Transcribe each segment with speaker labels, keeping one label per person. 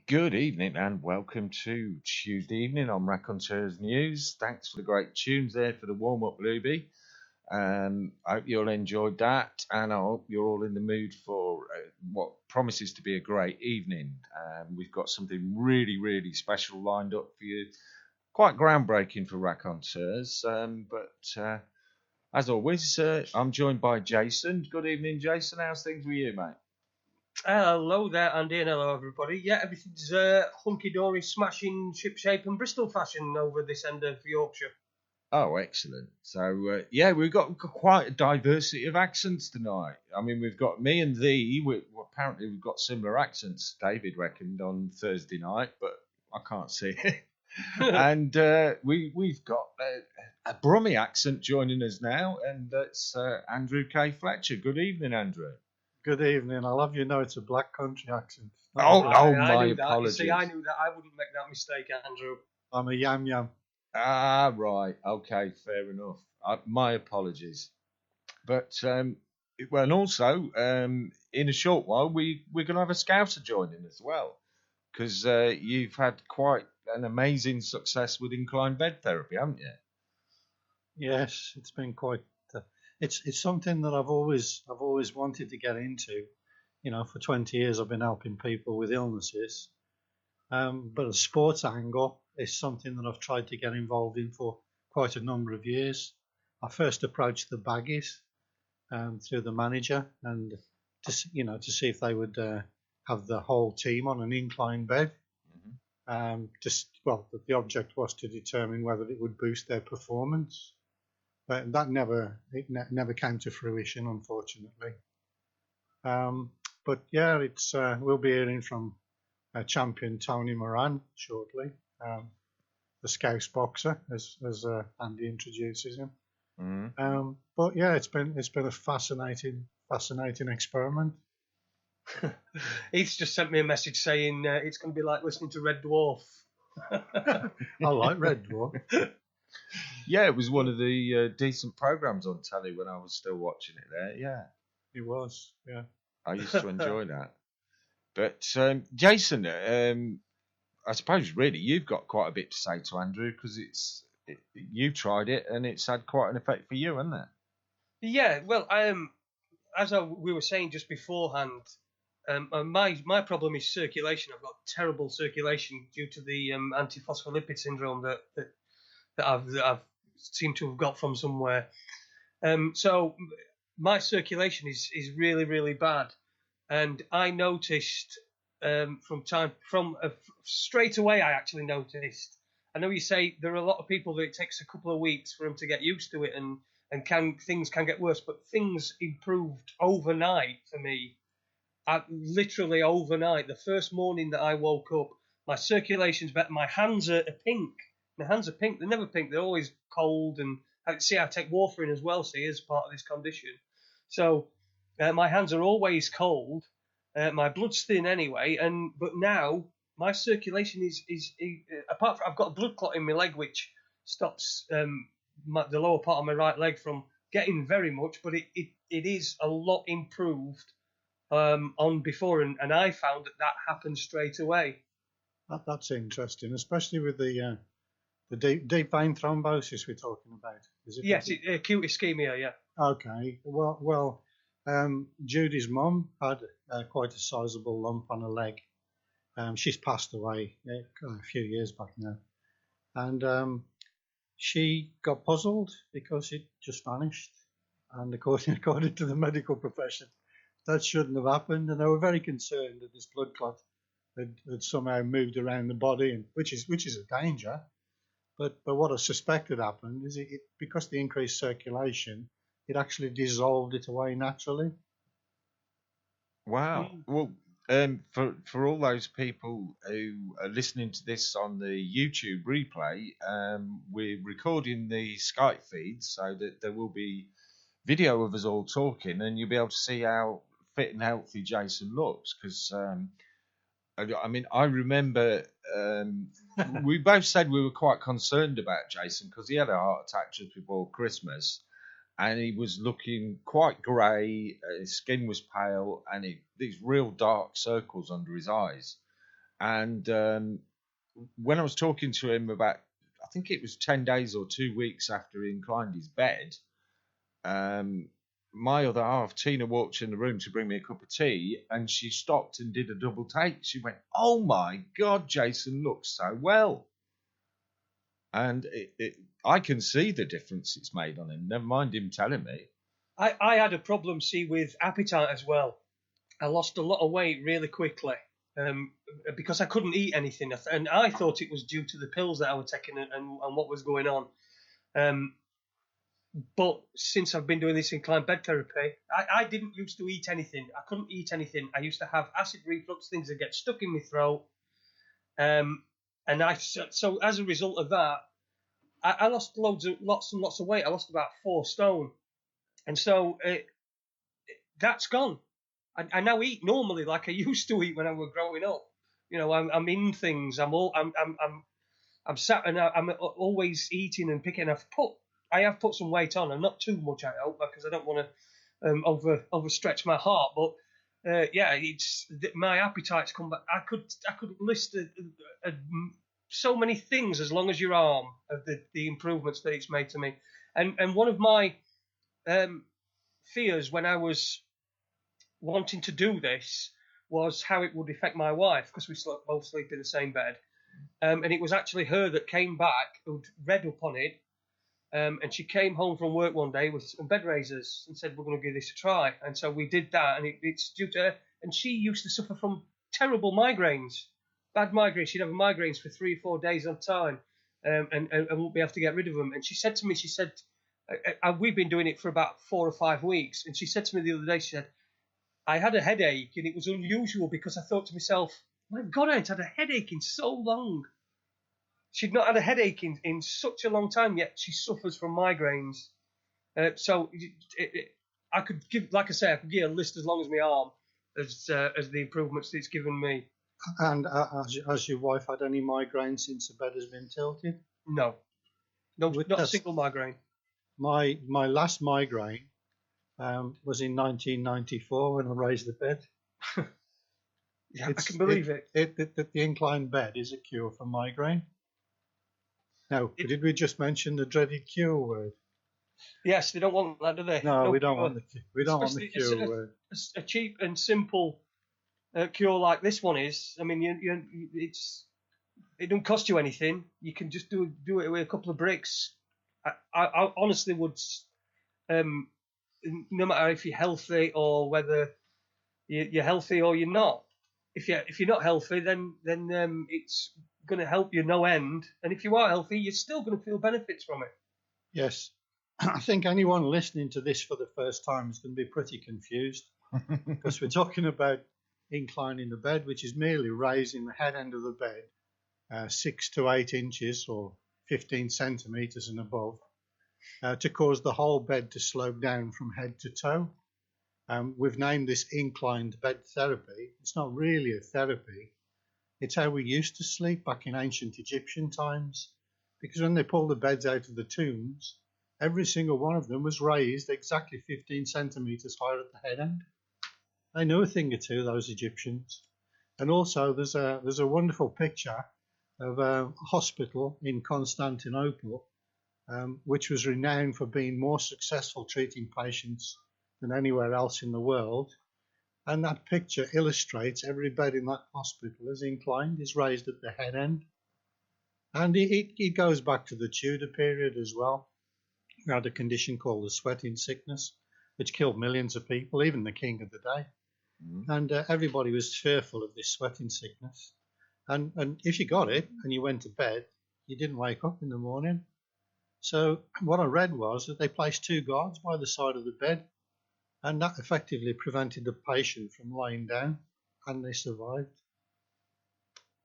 Speaker 1: Good evening and welcome to Tuesday evening on Raconteurs News. Thanks for the great tunes there for the warm up, Luby. I hope you all enjoyed that, and I hope you're all in the mood for what promises to be a great evening. We've got something really special lined up for you, quite groundbreaking for Raconteurs. But as always, I'm joined by Jason. Good evening, Jason. How's things with you, mate?
Speaker 2: Hello there, Andy, and hello everybody. Yeah, everything's hunky-dory, smashing, ship-shape and Bristol fashion over this end of Yorkshire.
Speaker 1: Oh, excellent. So, yeah, we've got quite a diversity of accents tonight. I mean, we've got me and thee. Apparently, we've got similar accents, David reckoned, on Thursday night, but I can't see it. And we've got a Brummie accent joining us now, and that's Andrew K Fletcher. Good evening, Andrew.
Speaker 3: Good evening. I'll have you know it's a black country accent.
Speaker 1: My
Speaker 2: knew that.
Speaker 1: apologies.
Speaker 2: You see, I knew that. I wouldn't make that mistake, Andrew.
Speaker 3: I'm a yam yam.
Speaker 1: Ah, right. Okay, fair enough. My apologies. But well, and also in a short while we're going to have a scouser joining as well, because you've had quite an amazing success with inclined bed therapy, haven't you?
Speaker 3: Yes, it's been quite. It's something that I've always wanted to get into. You know, for 20 years I've been helping people with illnesses. But a sports angle is something that I've tried to get involved in for quite a number of years. I first approached the Baggies through the manager and to see if they would have the whole team on an incline bed. The object was to determine whether it would boost their performance, but that never came to fruition, unfortunately. But yeah, it's we'll be hearing from champion Tony Moran shortly, the Scouse boxer, as Andy introduces him. But yeah, it's been a fascinating experiment.
Speaker 2: He's just sent me a message saying it's going to be like listening to Red Dwarf.
Speaker 3: I like Red Dwarf.
Speaker 1: Yeah, it was one of the decent programs on telly when I was still watching it there. Yeah,
Speaker 3: it was. Yeah,
Speaker 1: I used to enjoy that. But Jason, I suppose really you've got quite a bit to say to Andrew, because you've tried it and it's had quite an effect for you, hasn't it?
Speaker 2: Yeah, well, we were saying just beforehand, my problem is circulation. I've got terrible circulation due to the antiphospholipid syndrome that I've seemed to have got from somewhere. So my circulation is really bad, and I noticed straight away. I actually noticed. I know you say there are a lot of people that it takes a couple of weeks for them to get used to it, and things can get worse, but things improved overnight for me. Literally overnight. The first morning that I woke up, my circulation's better. My hands are pink. My hands are pink. They're never pink. They're always cold. And I take warfarin as well, see, as part of this condition. So my hands are always cold. My blood's thin anyway. But now my circulation is apart from I've got a blood clot in my leg, which stops the lower part of my right leg from getting very much, but it is a lot improved on before, and I found that happened straight away.
Speaker 3: That's interesting, especially with the deep vein thrombosis we're talking about. Is it?
Speaker 2: Yes, acute ischemia. Yeah.
Speaker 3: Okay. Well, Judy's mum had quite a sizable lump on her leg. She's passed away a few years back now, and she got puzzled because it just vanished. And according to the medical profession, that shouldn't have happened, and they were very concerned that this blood clot had somehow moved around the body, and which is a danger. But what I suspected happened is it because the increased circulation, it actually dissolved it away naturally.
Speaker 1: Wow. Well, for all those people who are listening to this on the YouTube replay, we're recording the Skype feed so that there will be video of us all talking, and you'll be able to see how fit and healthy Jason looks. Because I mean, I remember we both said we were quite concerned about Jason because he had a heart attack just before Christmas, and he was looking quite grey. His skin was pale, and these real dark circles under his eyes. And when I was talking to him about, I think it was 10 days or 2 weeks after he inclined his bed, my other half, Tina, walked in the room to bring me a cup of tea, and she stopped and did a double take. She went, "Oh my God, Jason looks so well." And I can see the difference it's made on him. Never mind him telling me.
Speaker 2: I had a problem, see, with appetite as well. I lost a lot of weight really quickly because I couldn't eat anything. And I thought it was due to the pills that I was taking and what was going on. But since I've been doing this inclined bed therapy, I didn't used to eat anything. I couldn't eat anything. I used to have acid reflux, things that get stuck in my throat. So as a result of that, I lost lots and lots of weight. I lost about 4 stone. And so that's gone. I now eat normally like I used to eat when I was growing up. I'm in things. I'm sat and I'm always eating and picking. I have put some weight on, and not too much, I hope, because I don't want to overstretch my heart. But my appetite's come back. I could list so many things as long as your arm of the improvements that it's made to me. And one of my fears when I was wanting to do this was how it would affect my wife, because we both sleep in the same bed. And it was actually her that came back, who'd read up on it, and she came home from work one day with some bed raisers and said, "We're going to give this a try." And so we did that, and it's due to her. And she used to suffer from terrible migraines, bad migraines. She'd have migraines for 3 or 4 days on time, and won't be able to get rid of them. And she said to me, we've been doing it for about 4 or 5 weeks, and she said to me the other day, she said, "I had a headache, and it was unusual because I thought to myself, my God, I ain't had a headache in so long." She'd not had a headache in such a long time, yet she suffers from migraines. So I could give, like I say, I could give a list as long as my arm as the improvements that it's given me.
Speaker 3: And has your wife had any migraine since the bed has been tilted?
Speaker 2: No, not a single migraine.
Speaker 3: My last migraine was in 1994 when I raised the bed.
Speaker 2: Yeah, I can believe it.
Speaker 3: The inclined bed is a cure for migraine. Now, did we just mention the dreaded cure word?
Speaker 2: Yes, they don't want that, do they?
Speaker 3: No, we don't want the cure word.
Speaker 2: A cheap and simple cure like this one is. I mean, it don't cost you anything. You can just do it with a couple of bricks. I honestly would, no matter if you're healthy or whether you're healthy or you're not. If you're not healthy, then it's going to help you no end. And if you are healthy, you're still going to feel benefits from it.
Speaker 3: Yes. I think anyone listening to this for the first time is going to be pretty confused because we're talking about inclining the bed, which is merely raising the head end of the bed 6 to 8 inches or 15 centimetres and above to cause the whole bed to slope down from head to toe. We've named this inclined bed therapy. It's not really a therapy. It's how we used to sleep back in ancient Egyptian times, because when they pulled the beds out of the tombs, every single one of them was raised exactly 15 centimetres higher at the head end. They knew a thing or two, those Egyptians. And also there's a wonderful picture of a hospital in Constantinople, which was renowned for being more successful treating patients than anywhere else in the world. And that picture illustrates every bed in that hospital is inclined, is raised at the head end. And it goes back to the Tudor period as well. We had a condition called the sweating sickness, which killed millions of people, even the king of the day. And everybody was fearful of this sweating sickness. And if you got it and you went to bed, you didn't wake up in the morning. So what I read was that they placed 2 guards by the side of the bed, and that effectively prevented the patient from lying down, and they survived.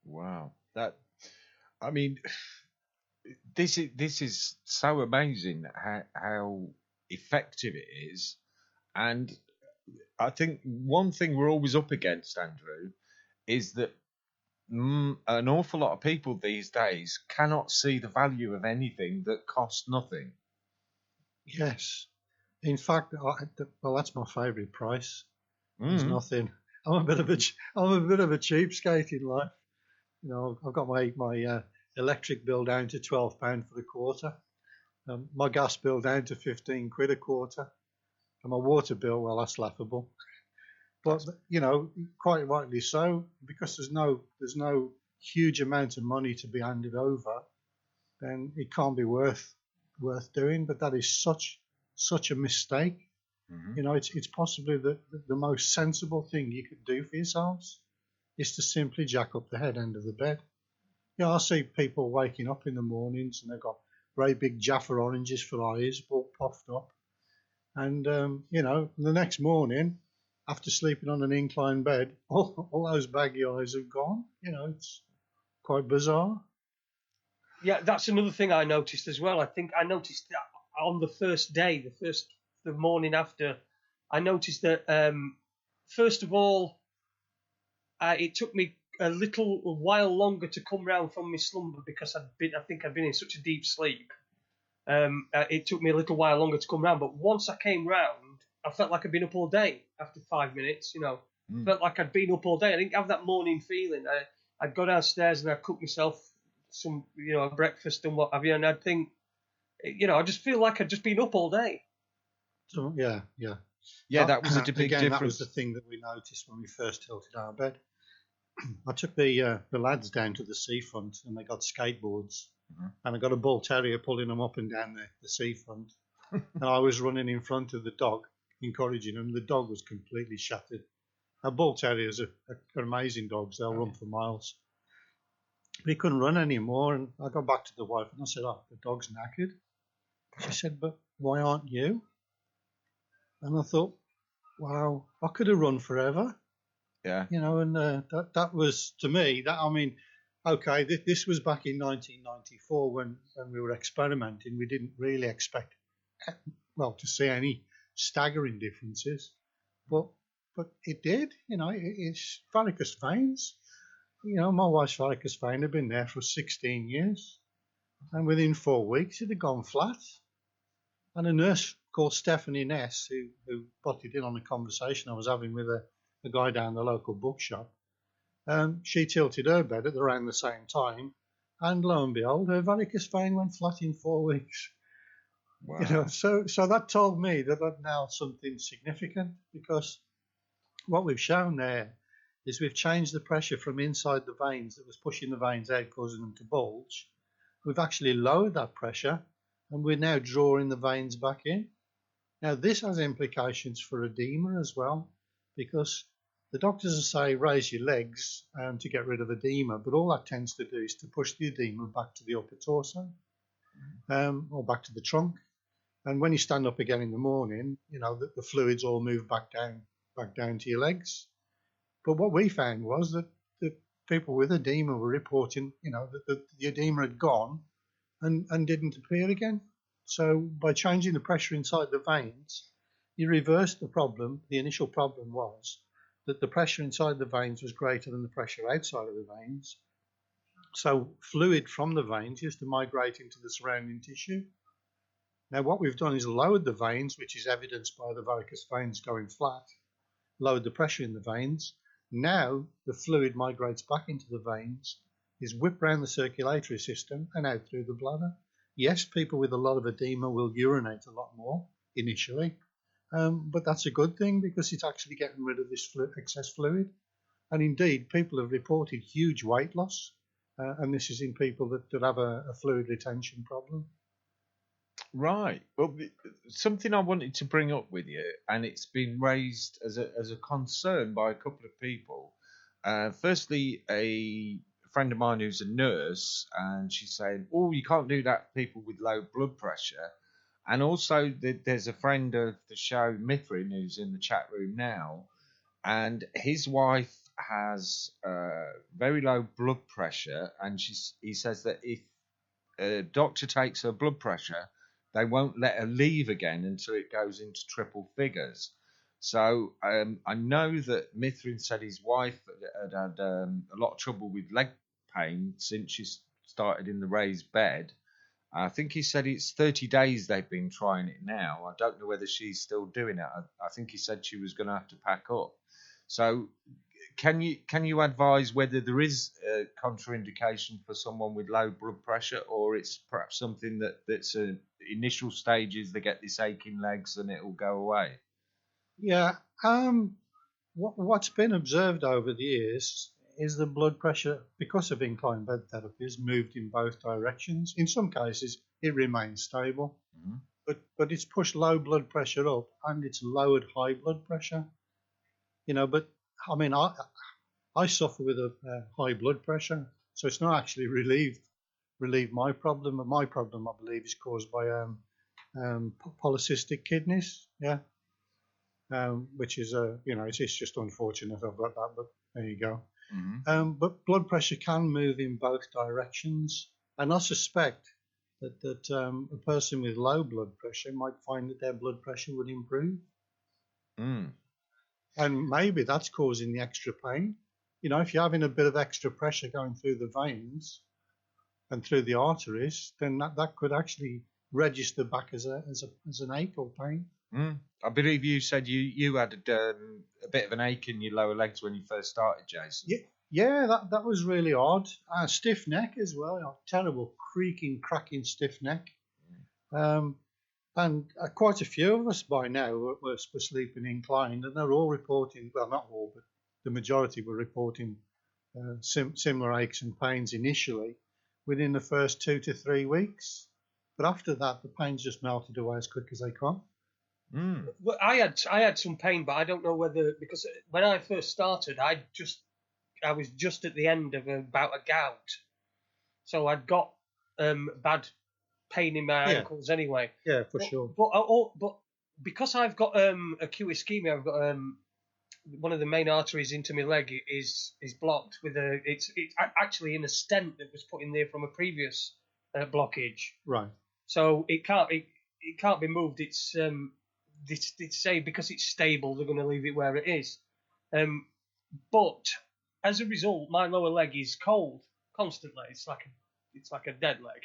Speaker 1: Wow, I mean, this is so amazing how effective it is, and I think one thing we're always up against, Andrew, is that an awful lot of people these days cannot see the value of anything that costs nothing.
Speaker 3: Yes. In fact, well, that's my favourite price. There's nothing. I'm a bit of a cheapskate in life. I've got my electric bill down to £12 for the quarter. My gas bill down to 15 quid a quarter. And my water bill, well, that's laughable. But, quite rightly so, because there's no huge amount of money to be handed over, then it can't be worth doing. But that is such a mistake.
Speaker 1: Mm-hmm.
Speaker 3: It's possibly the most sensible thing you could do for yourselves is to simply jack up the head end of the bed. I see people waking up in the mornings and they've got very big Jaffa oranges for eyes, all puffed up. And, the next morning, after sleeping on an inclined bed, all those baggy eyes have gone. It's quite bizarre.
Speaker 2: Yeah, that's another thing I noticed as well. I think I noticed that on the first day, the morning after, I noticed that, first of all, it took me a little while longer to come round from my slumber because I think I'd been in such a deep sleep. It took me a little while longer to come round, but once I came round, I felt like I'd been up all day after 5 minutes. Felt like I'd been up all day. I didn't have that morning feeling. I'd go downstairs and I'd cook myself some, breakfast and what have you, and I'd think, I just feel like I'd just been up all day.
Speaker 3: So yeah.
Speaker 1: That was a big difference.
Speaker 3: That was the thing that we noticed when we first tilted our bed. I took the lads down to the seafront and they got skateboards, and I got a bull terrier pulling them up and down the seafront, and I was running in front of the dog, encouraging him. The dog was completely shattered. Now, bull terriers are amazing dogs; they'll run for miles. But he couldn't run anymore, and I got back to the wife and I said, "Oh, the dog's knackered." She said, "But why aren't you?" And I thought, wow, I could have run forever.
Speaker 1: Yeah.
Speaker 3: And that was, to me, okay, this was back in 1994 when we were experimenting. We didn't really expect, to see any staggering differences, but it did. It's varicose veins. My wife's varicose vein had been there for 16 years, and within 4 weeks it had gone flat. And a nurse called Stephanie Ness, who butted in on a conversation I was having with a guy down the local bookshop, she tilted her bed at around the same time, and lo and behold, her varicose vein went flat in 4 weeks.
Speaker 1: Wow.
Speaker 3: So that told me that I'd nailed something significant, because what we've shown there is we've changed the pressure from inside the veins that was pushing the veins out, causing them to bulge. We've actually lowered that pressure, and we're now drawing the veins back in. Now, this has implications for edema as well, because the doctors say raise your legs to get rid of edema, but all that tends to do is to push the edema back to the upper torso, or back to the trunk. And when you stand up again in the morning, the fluids all move back down to your legs. But what we found was that the people with edema were reporting, that the edema had gone and didn't appear again. So by changing the pressure inside the veins, you reversed the problem. The initial problem was that the pressure inside the veins was greater than the pressure outside of the veins. So fluid from the veins used to migrate into the surrounding tissue. Now what we've done is lowered the veins, which is evidenced by the varicose veins going flat, lowered the pressure in the veins. Now the fluid migrates back into the veins, is whipped around the circulatory system and out through the bladder. Yes, people with a lot of edema will urinate a lot more initially, but that's a good thing because it's actually getting rid of this excess fluid. And indeed, people have reported huge weight loss, and this is in people that have a fluid retention problem.
Speaker 1: Right. Well, something I wanted to bring up with you, and it's been raised as a concern by a couple of people. Firstly, a friend of mine who's a nurse, and she's saying, "Oh, you can't do that for people with low blood pressure." And also, there's a friend of the show, Mithrin, who's in the chat room now, and his wife has very low blood pressure, and he says that if a doctor takes her blood pressure, they won't let her leave again until it goes into triple figures. So I know that Mithrin said his wife had a lot of trouble with leg pain since she started in the raised bed. I think he said it's 30 days they've been trying it now. I don't know whether she's still doing it. I think he said she was going to have to pack up. So can you advise whether there is a contraindication for someone with low blood pressure, or it's perhaps something that's initial stages, they get this aching legs and it will go away?
Speaker 3: Yeah. What's been observed over the years is the blood pressure, because of inclined bed therapy, has moved in both directions. In some cases, it remains stable,
Speaker 1: Mm-hmm.
Speaker 3: but it's pushed low blood pressure up and it's lowered high blood pressure. But I mean, I suffer with a high blood pressure, so it's not actually relieved my problem. And my problem, I believe, is caused by polycystic kidneys. Yeah. Which is it's just unfortunate I've got that, but there you go.
Speaker 1: Mm-hmm.
Speaker 3: But blood pressure can move in both directions, and I suspect that a person with low blood pressure might find that their blood pressure would improve, and maybe that's causing the extra pain. If you're having a bit of extra pressure going through the veins and through the arteries, then that could actually register back as an ache or pain.
Speaker 1: I believe you said you had a bit of an ache in your lower legs when you first started, Jason.
Speaker 3: Yeah, that was really odd. Stiff neck as well, terrible creaking, cracking stiff neck. And quite a few of us by now were sleeping inclined, and they're all reporting, well, not all, but the majority were reporting similar aches and pains initially within the first 2 to 3 weeks. But after that, the pains just melted away as quick as they come.
Speaker 2: Well, I had some pain, but I don't know whether, because when I first started, I was just at the end of about a gout, so I'd got bad pain in my ankles anyway.
Speaker 3: Yeah, for sure.
Speaker 2: But because I've got acute ischemia, I've got one of the main arteries into my leg is blocked with it's actually in a stent that was put in there from a previous blockage.
Speaker 3: Right.
Speaker 2: So it can't be moved. It's they say because it's stable, they're going to leave it where it is. But as a result, my lower leg is cold constantly. It's like a dead leg.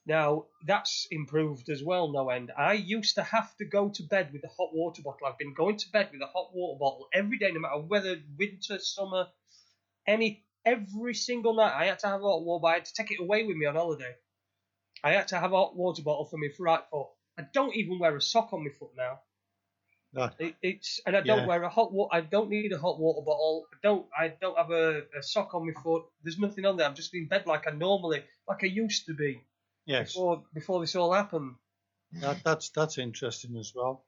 Speaker 2: Now that's improved as well, no end. I used to have to go to bed with a hot water bottle. I've been going to bed with a hot water bottle every day, no matter whether winter, summer, every single night. I had to have a hot water bottle. I had to take it away with me on holiday. I had to have a hot water bottle for my right foot. I don't even wear a sock on my foot now. I don't wear a hot water. I don't need a hot water bottle. I don't have a sock on my foot. There's nothing on there. I'm just in bed like I used to be.
Speaker 3: Yes.
Speaker 2: Before this all happened.
Speaker 3: That's interesting as well.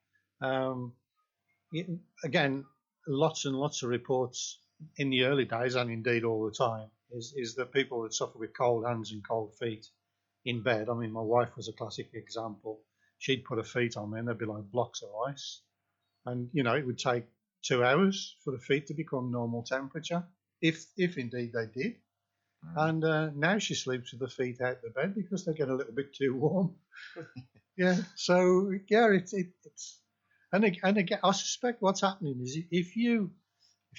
Speaker 3: Again, lots and lots of reports in the early days, and indeed all the time, is that people that suffer with cold hands and cold feet in bed. I mean, my wife was a classic example. She'd put her feet on me and they'd be like blocks of ice. And, it would take 2 hours for the feet to become normal temperature, if indeed they did. And now she sleeps with the feet out the bed because they get a little bit too warm. Yeah, so, yeah, it's... And again, I suspect what's happening is if you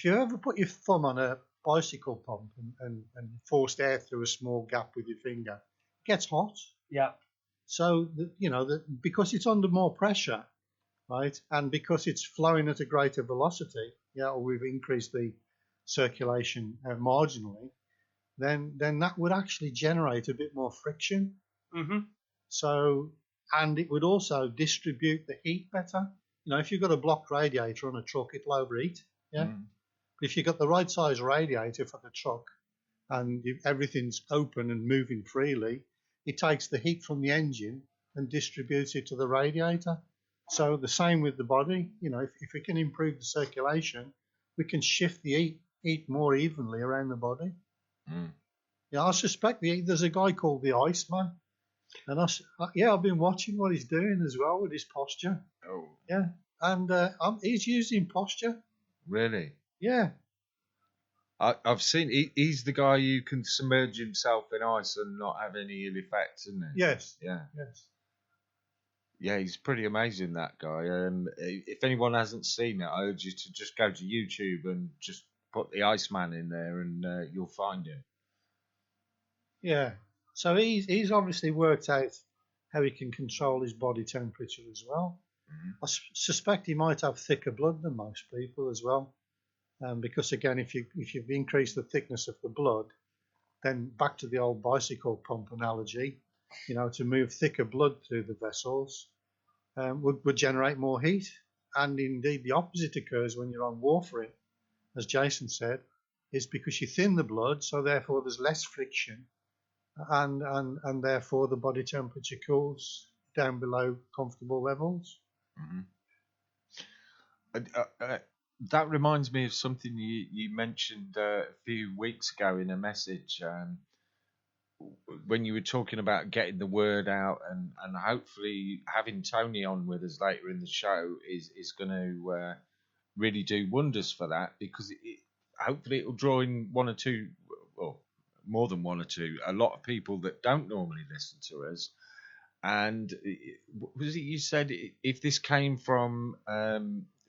Speaker 3: ever put your thumb on a bicycle pump and forced air through a small gap with your finger, it gets hot.
Speaker 2: Yeah.
Speaker 3: So, because it's under more pressure, right, and because it's flowing at a greater velocity, or we've increased the circulation marginally, then that would actually generate a bit more friction.
Speaker 2: Mm-hmm.
Speaker 3: So, and it would also distribute the heat better. If you've got a blocked radiator on a truck, it'll overheat. Yeah. But if you've got the right size radiator for the truck and everything's open and moving freely, it takes the heat from the engine and distributes it to the radiator. So the same with the body. If we can improve the circulation, we can shift the heat more evenly around the body. Yeah, I suspect there's a guy called the Iceman, and I've been watching what he's doing as well with his posture.
Speaker 1: Oh,
Speaker 3: yeah, and he's using posture.
Speaker 1: Really?
Speaker 3: Yeah.
Speaker 1: I've seen he's the guy who can submerge himself in ice and not have any ill effects, isn't he?
Speaker 3: Yes.
Speaker 1: Yeah.
Speaker 3: Yes.
Speaker 1: Yeah, he's pretty amazing, that guy. If anyone hasn't seen it, I urge you to just go to YouTube and just put the Iceman in there, and you'll find him.
Speaker 3: Yeah. So he's obviously worked out how he can control his body temperature as well. I suspect he might have thicker blood than most people as well. because again, if you've increased the thickness of the blood, then back to the old bicycle pump analogy, to move thicker blood through the vessels would generate more heat. And indeed, the opposite occurs when you're on warfarin, as Jason said, is because you thin the blood, so therefore there's less friction, and therefore the body temperature cools down below comfortable levels.
Speaker 1: Mm-hmm. That reminds me of something you mentioned a few weeks ago in a message, when you were talking about getting the word out, and hopefully having Tony on with us later in the show is going to really do wonders for that, because hopefully it'll draw in one or two, or more than one or two, a lot of people that don't normally listen to us. And was it you said if this came from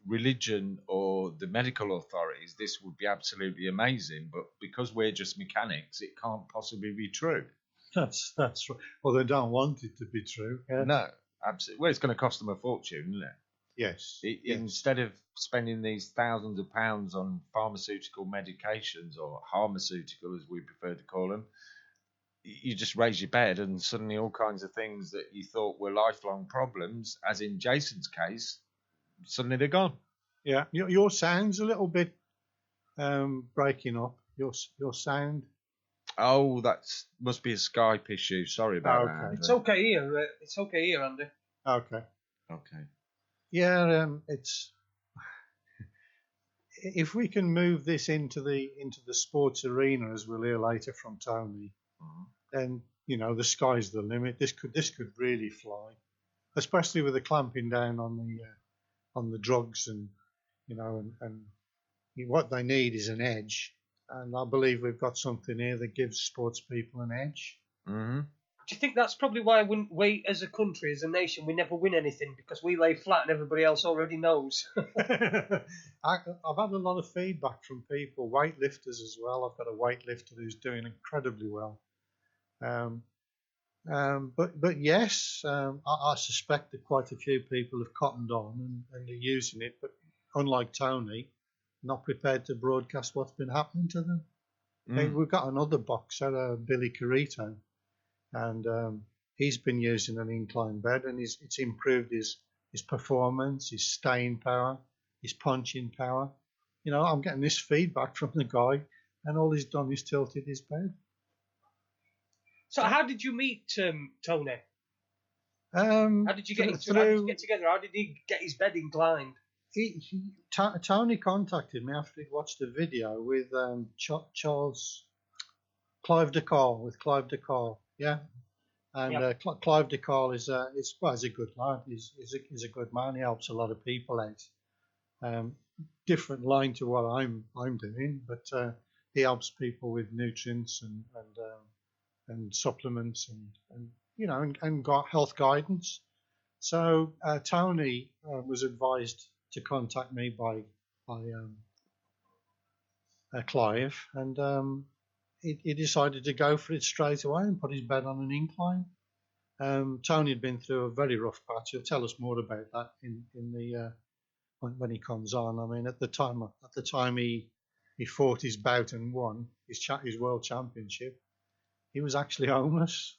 Speaker 1: religion or the medical authorities, this would be absolutely amazing, but because we're just mechanics, it can't possibly be true.
Speaker 3: That's right. Well, they don't want it to be true. Yes.
Speaker 1: No, absolutely. Well, it's going to cost them a fortune, isn't it?
Speaker 3: Yes.
Speaker 1: Yes. Instead of spending these thousands of pounds on pharmaceutical medications, or pharmaceutical as we prefer to call them, you just raise your bed and suddenly all kinds of things that you thought were lifelong problems, as in Jason's case, suddenly they're gone.
Speaker 3: Yeah, your sound's a little bit breaking up. Your sound.
Speaker 1: Oh, must be a Skype issue. Sorry about that. Andrew.
Speaker 2: It's okay here. It's okay here, Andy.
Speaker 3: Okay. Yeah, it's if we can move this into the sports arena, as we'll hear later from Tony, then the sky's the limit. This could really fly, especially with the clamping down on the drugs, and and what they need is an edge, and I believe we've got something here that gives sports people an edge.
Speaker 1: Mm-hmm.
Speaker 2: Do you think that's probably why we, as a country, as a nation, we never win anything, because we lay flat and everybody else already knows?
Speaker 3: I've had a lot of feedback from people, weightlifters as well. I've got a weightlifter who's doing incredibly well. But yes, I suspect that quite a few people have cottoned on and are using it, but unlike Tony, not prepared to broadcast what's been happening to them. We've got another boxer, Billy Carito, and he's been using an incline bed, and it's improved his performance, his staying power, his punching power. I'm getting this feedback from the guy, and all he's done is tilted his bed.
Speaker 2: So how did you meet Tony?
Speaker 3: How
Speaker 2: did you get together? How did he get his bed inclined?
Speaker 3: Tony contacted me after he'd watched a video with Clive de Call, yeah. And Clive de Call is a good lad. He's a good man. He helps a lot of people out. Different line to what I'm doing, but he helps people with nutrients and supplements and got health guidance. So Tony was advised to contact me by Clive, and he decided to go for it straight away and put his bed on an incline. Tony had been through a very rough patch. He'll tell us more about that in the when he comes on. I mean, at the time he fought his bout and won his world championship, he was actually homeless,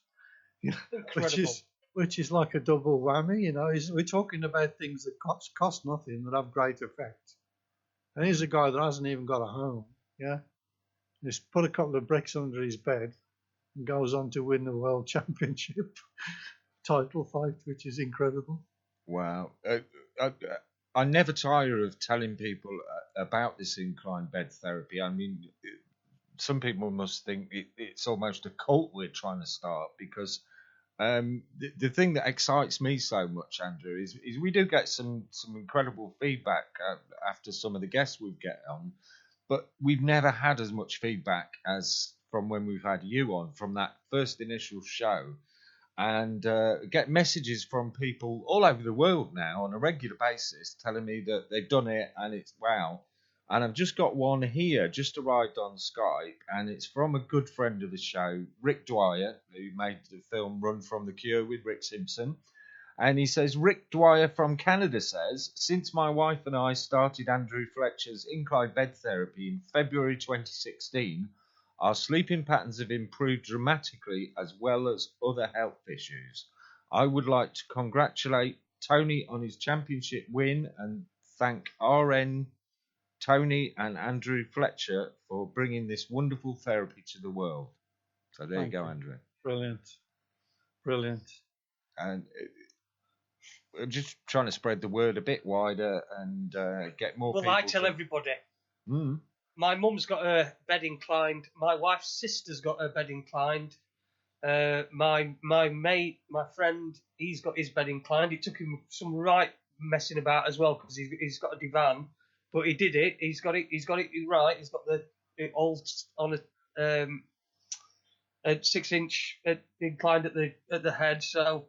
Speaker 3: which is like a double whammy. We're talking about things that cost nothing that have great effect. And here's a guy that hasn't even got a home. Yeah, just put a couple of bricks under his bed and goes on to win the world championship title fight, which is incredible.
Speaker 1: Wow. I never tire of telling people about this incline bed therapy. I mean, some people must think it's almost a cult we're trying to start, because the thing that excites me so much, Andrew, is we do get some incredible feedback after some of the guests we've get on, but we've never had as much feedback as from when we've had you on, from that first initial show, and get messages from people all over the world now on a regular basis telling me that they've done it and it's wow. And I've just got one here, just arrived on Skype, and it's from a good friend of the show, Rick Dwyer, who made the film Run from the Cure with Rick Simpson. And he says, Rick Dwyer from Canada says, since my wife and I started Andrew Fletcher's incline bed therapy in February 2016, our sleeping patterns have improved dramatically as well as other health issues. I would like to congratulate Tony on his championship win and thank RN Tony and Andrew Fletcher for bringing this wonderful therapy to the world. So there
Speaker 3: Thank
Speaker 1: you go,
Speaker 3: you.
Speaker 1: Andrew.
Speaker 3: Brilliant.
Speaker 1: And we're just trying to spread the word a bit wider and get more people.
Speaker 2: Well, I tell everybody. My mum's got her bed inclined. My wife's sister's got her bed inclined. My mate, my friend, he's got his bed inclined. It took him some right messing about as well because he's got a divan, but he did it. He's got it right. He's got it all on a 6-inch inclined at the head. So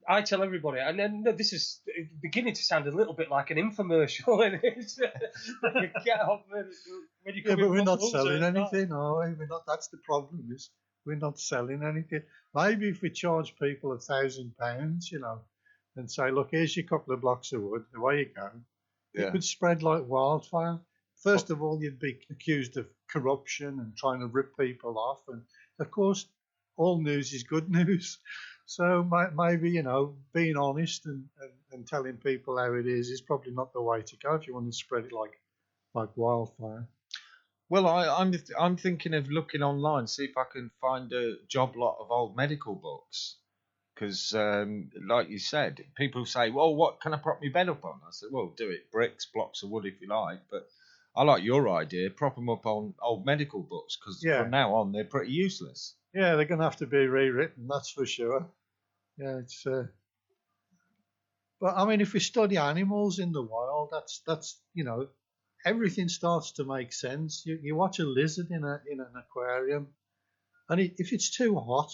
Speaker 2: I tell everybody, and then this is beginning to sound a little bit like an infomercial. And it's you get up when you come
Speaker 3: but
Speaker 2: in
Speaker 3: we're not
Speaker 2: Holmes,
Speaker 3: selling anything, are we? We're not. That's the problem. Is we're not selling anything. Maybe if we charge people £1,000, and say, look, here's your couple of blocks of wood, away you go.
Speaker 1: Yeah.
Speaker 3: It could spread like wildfire. First of all, you'd be accused of corruption and trying to rip people off, and of course, all news is good news. So maybe, being honest and telling people how it is probably not the way to go if you want to spread it like wildfire.
Speaker 1: Well, I'm thinking of looking online, see if I can find a job lot of old medical books. Because, like you said, people say, well, what can I prop my bed up on? I said, well, do it bricks, blocks of wood if you like. But I like your idea, prop them up on old medical books, because from now on, they're pretty useless.
Speaker 3: Yeah, they're going to have to be rewritten, that's for sure. Yeah, it's. But I mean, if we study animals in the wild, that's everything starts to make sense. You watch a lizard in an aquarium, and if it's too hot,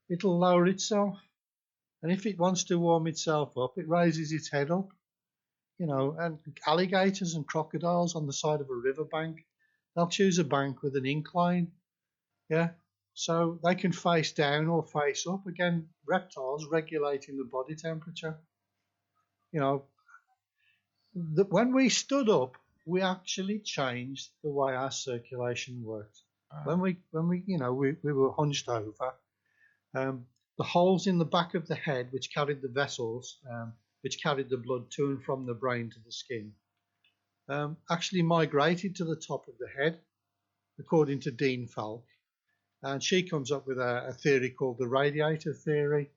Speaker 3: it'll lower itself, and if it wants to warm itself up, it raises its head up. And alligators and crocodiles on the side of a riverbank, they'll choose a bank with an incline. Yeah. So they can face down or face up. Again, reptiles regulating the body temperature. When we stood up, we actually changed the way our circulation worked. When we were hunched over, the holes in the back of the head, which carried the vessels, which carried the blood to and from the brain to the skin, actually migrated to the top of the head, according to Dean Falk. And she comes up with a theory called the radiator theory,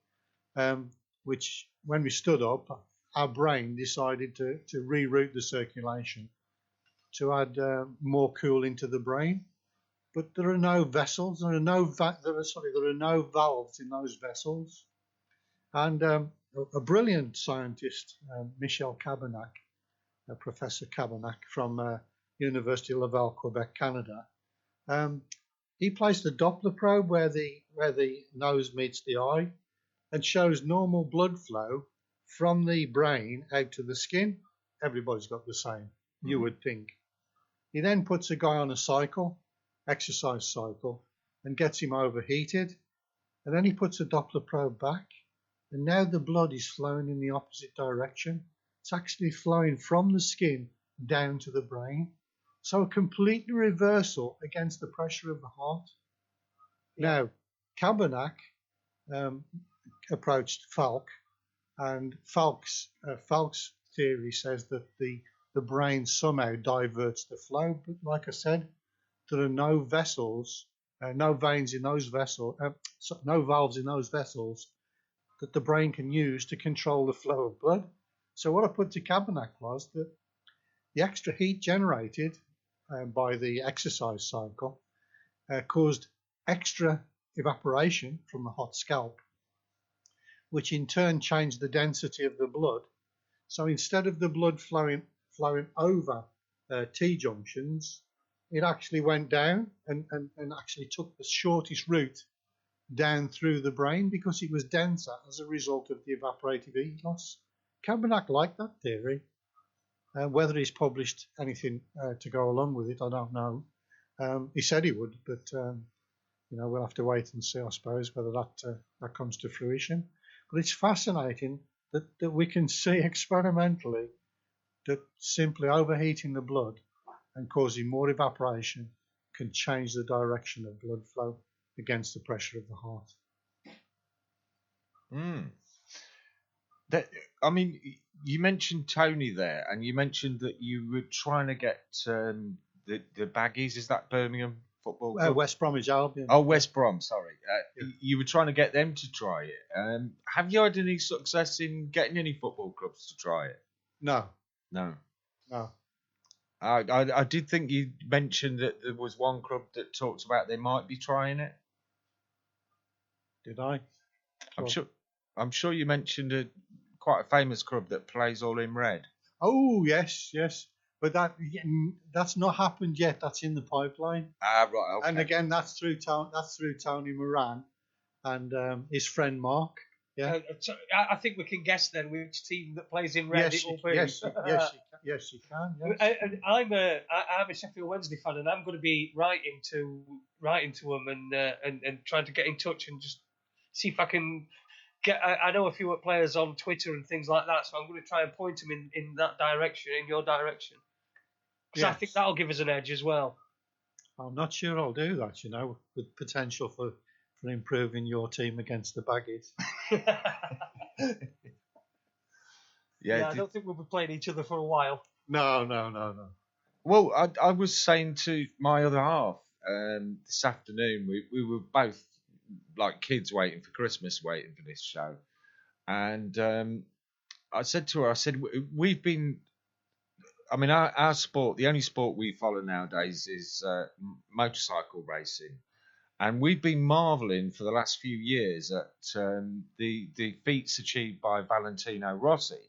Speaker 3: which, when we stood up, our brain decided to reroute the circulation to add more cooling to the brain. But there are no vessels. There are no valves in those vessels. And a brilliant scientist, Michel Cabernac, Professor Cabernac from University of Laval, Quebec, Canada. He placed a Doppler probe where the nose meets the eye and shows normal blood flow from the brain out to the skin. Everybody's got the same, you would think. He then puts a guy on a cycle, exercise cycle, and gets him overheated. And then he puts a Doppler probe back, and now the blood is flowing in the opposite direction. It's actually flowing from the skin down to the brain. So a complete reversal against the pressure of the heart. Now, Cabernac approached Falk, and Falk's theory says that the brain somehow diverts the flow. But like I said, there are no vessels, no veins in those vessels, no valves in those vessels that the brain can use to control the flow of blood. So what I put to Cabernac was that the extra heat generated by the exercise cycle caused extra evaporation from the hot scalp, which in turn changed the density of the blood. So instead of the blood flowing over T-junctions, it actually went down and actually took the shortest route down through the brain because it was denser as a result of the evaporative heat loss. Cabernac liked that theory. Whether he's published anything to go along with it, I don't know. He said he would, but we'll have to wait and see, I suppose, whether that comes to fruition. But it's fascinating that we can see experimentally that simply overheating the blood and causing more evaporation can change the direction of blood flow against the pressure of the heart.
Speaker 1: That, I mean, you mentioned Tony there, and you mentioned that you were trying to get the Baggies. Is that Birmingham Football Club?
Speaker 3: West Bromwich Albion.
Speaker 1: Oh, West Brom. Sorry,
Speaker 3: Yeah.
Speaker 1: you were trying to get them to try it. Have you had any success in getting any football clubs to try it?
Speaker 3: No.
Speaker 1: I did think you mentioned that there was one club that talked about they might be trying it.
Speaker 3: Did I?
Speaker 1: I'm sure you mentioned quite a famous club that plays all in red.
Speaker 3: Oh yes. But that's not happened yet. That's in the pipeline.
Speaker 1: Right. Okay.
Speaker 3: And again, that's through Tony Moran and his friend Mark. Yeah.
Speaker 2: I think we can guess then which team that plays in red it will be.
Speaker 3: Yes, you can. Yes.
Speaker 2: And I'm a Sheffield Wednesday fan, and I'm going to be writing to them and trying to get in touch and just see if I can get. I know a few players on Twitter and things like that, so I'm going to try and point them in that direction, in your direction, because I think that'll give us an edge as well.
Speaker 3: I'm not sure I'll do that. With potential for improving your team against the Baggies.
Speaker 2: I don't think we'll be playing each other for a while.
Speaker 3: No.
Speaker 1: Well, I was saying to my other half this afternoon, we were both like kids waiting for Christmas, waiting for this show. And I said to her, we've been, I mean, our sport, the only sport we follow nowadays is motorcycle racing. And we've been marvelling for the last few years at the feats achieved by Valentino Rossi.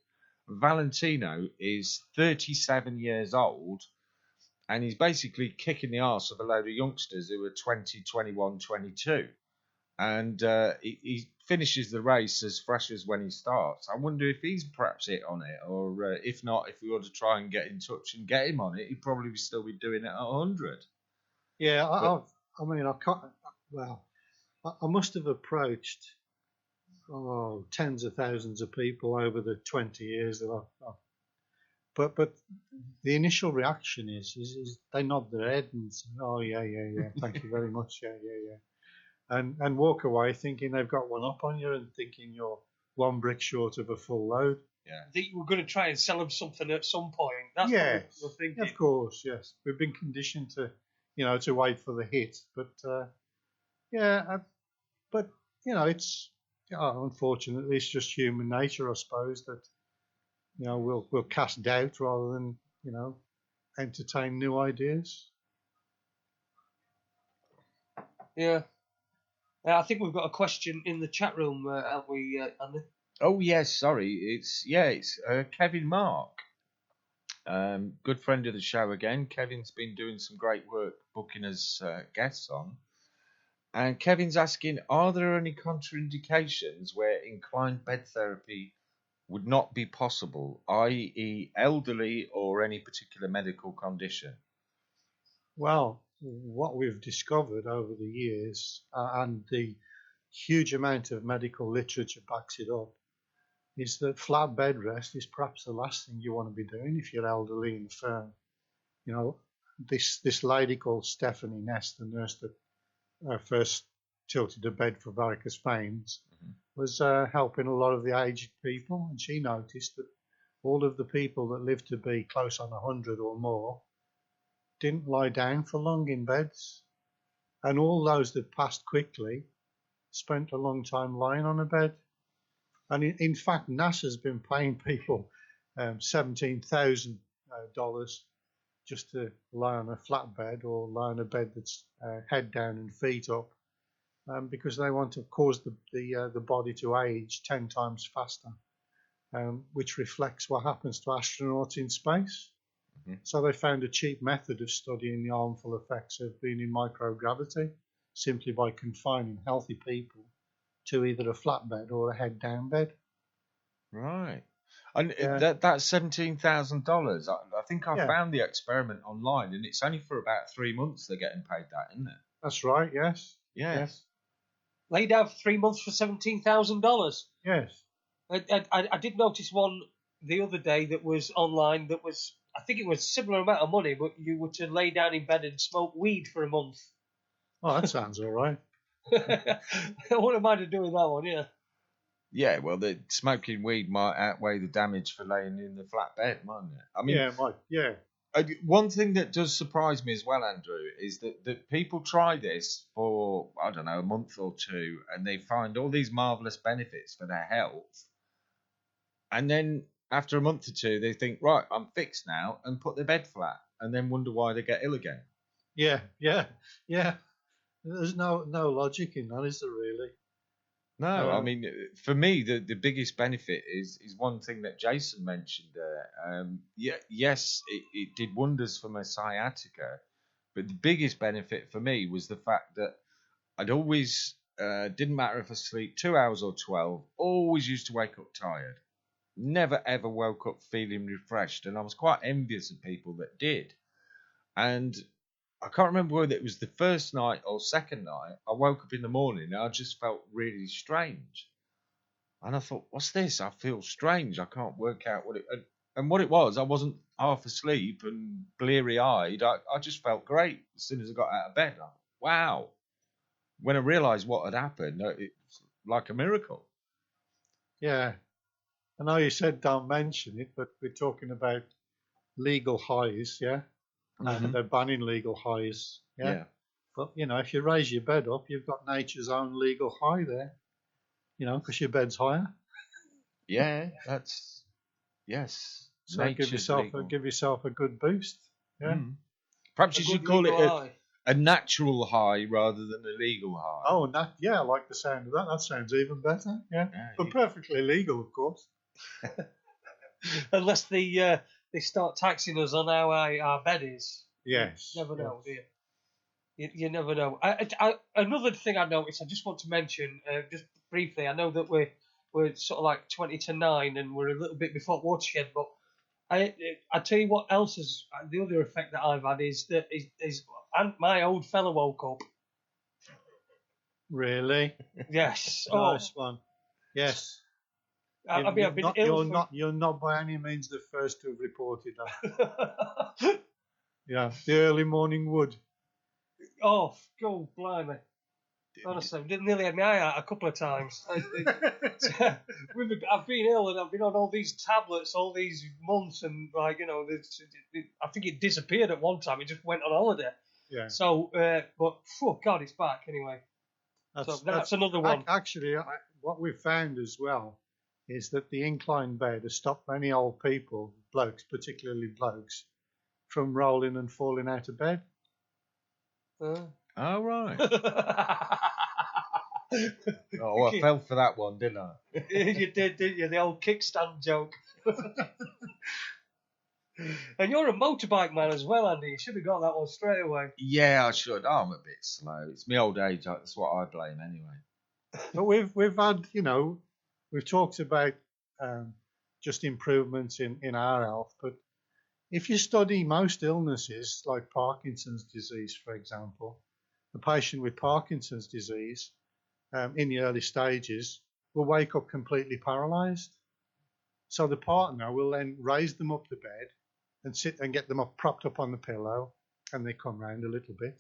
Speaker 1: Valentino is 37 years old, and he's basically kicking the arse of a load of youngsters who are 20, 21, 22. And he finishes the race as fresh as when he starts. I wonder if he's perhaps hit on it, or if not, if we ought to try and get in touch and get him on it, he'd probably still be doing it at 100.
Speaker 3: Yeah, I can't. Well, I must have approached tens of thousands of people over the 20 years that I've but the initial reaction is they nod their head and say, oh yeah, thank you very much, yeah, and walk away thinking they've got one up on you and thinking you're one brick short of a full load.
Speaker 2: Yeah, I think we're going to try and sell them something at some point. That's
Speaker 3: what
Speaker 2: we're thinking.
Speaker 3: Of course, yes, we've been conditioned to wait for the hit, but it's unfortunately it's just human nature, I suppose, that we'll cast doubt rather than entertain new ideas.
Speaker 2: Yeah. I think we've got a question in the chat room, haven't we, Andy?
Speaker 1: Oh yes, sorry, it's Kevin Mark, good friend of the show again. Kevin's been doing some great work booking us guests on. And Kevin's asking, are there any contraindications where inclined bed therapy would not be possible, i.e. elderly or any particular medical condition?
Speaker 3: Well, what we've discovered over the years, and the huge amount of medical literature backs it up, is that flat bed rest is perhaps the last thing you want to be doing if you're elderly and firm. This lady called Stephanie Ness, the nurse that first tilted a bed for varicose veins, was helping a lot of the aged people, and she noticed that all of the people that lived to be close on 100 or more didn't lie down for long in beds, and all those that passed quickly spent a long time lying on a bed. And in fact, NASA's been paying people $17,000 just to lie on a flat bed or lie on a bed that's head down and feet up, because they want to cause the body to age 10 times faster, which reflects what happens to astronauts in space. Mm-hmm. So they found a cheap method of studying the harmful effects of being in microgravity simply by confining healthy people to either a flat bed or a head down bed.
Speaker 1: Right. And that's $17,000. I think I found the experiment online, and it's only for about 3 months they're getting paid that, isn't it?
Speaker 3: That's right. Yes.
Speaker 1: Yes.
Speaker 2: Laid out for 3 months for $17,000.
Speaker 3: Yes.
Speaker 2: I did notice one the other day that was online that was, I think it was a similar amount of money, but you were to lay down in bed and smoke weed for a month.
Speaker 3: Oh, that sounds all right.
Speaker 2: I wouldn't mind doing that one, yeah.
Speaker 1: Yeah, well, the smoking weed might outweigh the damage for laying in the flat bed, mightn't it? I mean,
Speaker 3: Yeah, Mike. Yeah.
Speaker 1: One thing that does surprise me as well, Andrew, is that people try this for, I don't know, a month or two, and they find all these marvellous benefits for their health. And then after a month or two, they think, right, I'm fixed now, and put their bed flat, and then wonder why they get ill again.
Speaker 3: Yeah. There's no logic in that, is there really?
Speaker 1: No, I mean, for me, the biggest benefit is one thing that Jason mentioned there. Yes, it did wonders for my sciatica, but the biggest benefit for me was the fact that I'd always, didn't matter if I sleep 2 hours or 12, always used to wake up tired. Never ever woke up feeling refreshed, and I was quite envious of people that did. And I can't remember whether it was the first night or second night. I woke up in the morning and I just felt really strange. And I thought, what's this? I feel strange. I can't work out what it. And what it was, I wasn't half asleep and bleary eyed. I just felt great as soon as I got out of bed. Wow. When I realised what had happened, it's like a miracle.
Speaker 3: Yeah. I know you said don't mention it, but we're talking about legal highs, yeah?
Speaker 1: Mhm.
Speaker 3: They're banning legal highs, yeah?
Speaker 1: Yeah.
Speaker 3: But, if you raise your bed up, you've got nature's own legal high there, because your bed's higher.
Speaker 1: Yeah, that's, yes.
Speaker 3: So give yourself a good boost, yeah?
Speaker 1: Mm. Perhaps you should call it a natural high rather than a legal high.
Speaker 3: Oh, yeah, I like the sound of that. That sounds even better, yeah? But perfectly legal, of course.
Speaker 2: Unless they start taxing us on how high our bed is.
Speaker 3: Yes.
Speaker 2: You never know, do you? You never know. Another thing I noticed, I just want to mention, just briefly, I know that we're sort of like 20 to 9 and we're a little bit before watershed, but I tell you what else is, the other effect that I've had is that my old fella woke up.
Speaker 3: Really?
Speaker 2: Yes.
Speaker 3: Nice one. Yes.
Speaker 2: I've been ill.
Speaker 3: You're not by any means the first to have reported that. Yeah, the early morning wood.
Speaker 2: Oh, God, blimey. Honestly, I nearly had my eye out a couple of times. I've been ill and I've been on all these tablets all these months, and I think it disappeared at one time. It just went on holiday.
Speaker 3: Yeah.
Speaker 2: So, but God, it's back anyway. That's another one.
Speaker 3: Actually, what we've found as well is that the inclined bed has stopped many old people, blokes, particularly blokes, from rolling and falling out of bed.
Speaker 1: Oh, right. Oh, I fell for that one, didn't I?
Speaker 2: You did, didn't you? The old kickstand joke. And you're a motorbike man as well, Andy. You should have got that one straight away.
Speaker 1: Yeah, I should. Oh, I'm a bit slow. It's my old age. That's what I blame anyway.
Speaker 3: But we've had, we've talked about just improvements in our health. But if you study most illnesses, like Parkinson's disease, for example, the patient with Parkinson's disease in the early stages will wake up completely paralysed. So the partner will then raise them up to bed and sit and get them up, propped up on the pillow, and they come round a little bit.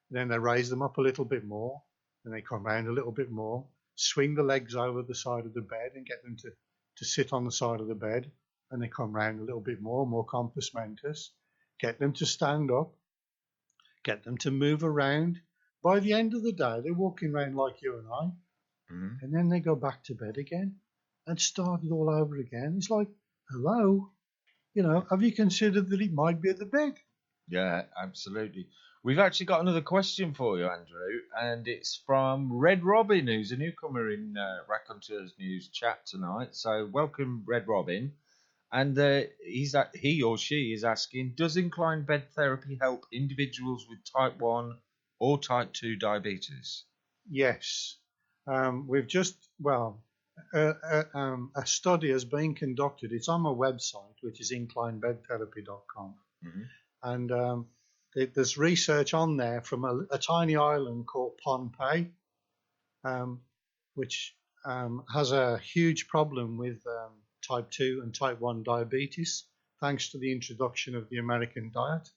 Speaker 3: And then they raise them up a little bit more, and they come round a little bit more, swing the legs over the side of the bed and get them to sit on the side of the bed, and they come round a little bit more compos mentis, get them to stand up, get them to move around. By the end of the day, they're walking around like you and I, and then they go back to bed again and start it all over again. It's like, hello, have you considered that it might be the bed?
Speaker 1: Yeah, absolutely. We've actually got another question for you, Andrew, and it's from Red Robin, who's a newcomer in Raconteurs News chat tonight. So welcome, Red Robin. And he or she is asking, does inclined bed therapy help individuals with type 1 or type 2 diabetes?
Speaker 3: Yes. We've just, a study has been conducted. It's on my website, which is inclinedbedtherapy.com.
Speaker 1: Mm-hmm.
Speaker 3: And there's research on there from a tiny island called Pohnpei, which has a huge problem with type 2 and type 1 diabetes, thanks to the introduction of the American diet.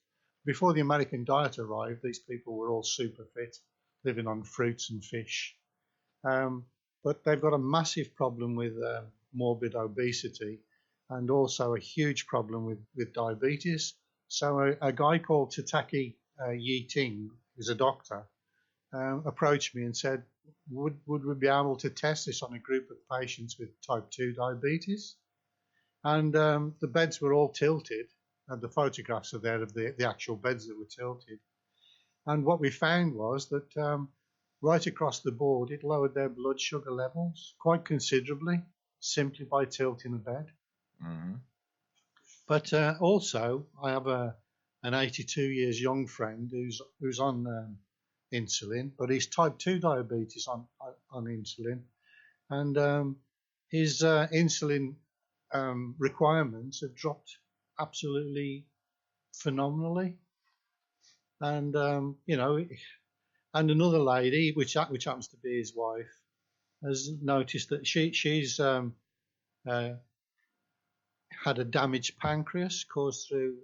Speaker 3: Before the American diet arrived, these people were all super fit, living on fruits and fish. But they've got a massive problem with morbid obesity and also a huge problem with diabetes. So a guy called Tataki Yi Ting, who's a doctor, approached me and said, would we be able to test this on a group of patients with type 2 diabetes? And the beds were all tilted, and the photographs are there of the actual beds that were tilted. And what we found was that right across the board, it lowered their blood sugar levels quite considerably, simply by tilting a bed.
Speaker 1: Mm-hmm.
Speaker 3: But also, I have an 82 years young friend who's on insulin, but he's type 2 diabetes on insulin, and his insulin requirements have dropped absolutely phenomenally. And and another lady, which happens to be his wife, has noticed that she's had a damaged pancreas caused through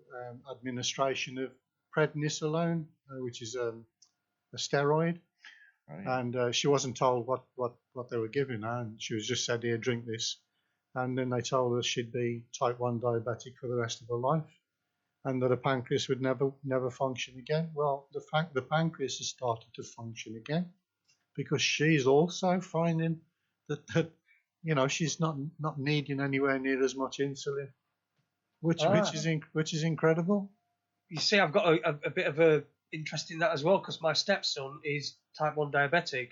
Speaker 3: administration of prednisolone, which is a steroid. Right. And she wasn't told what they were giving her, and she was just said, "Here, drink this." And then they told her she'd be type 1 diabetic for the rest of her life, and that her pancreas would never function again. Well, the pancreas has started to function again because she's also finding that she's not needing anywhere near as much insulin, which is incredible.
Speaker 2: You see, I've got a bit of a interest in that as well, because my stepson is type 1 diabetic,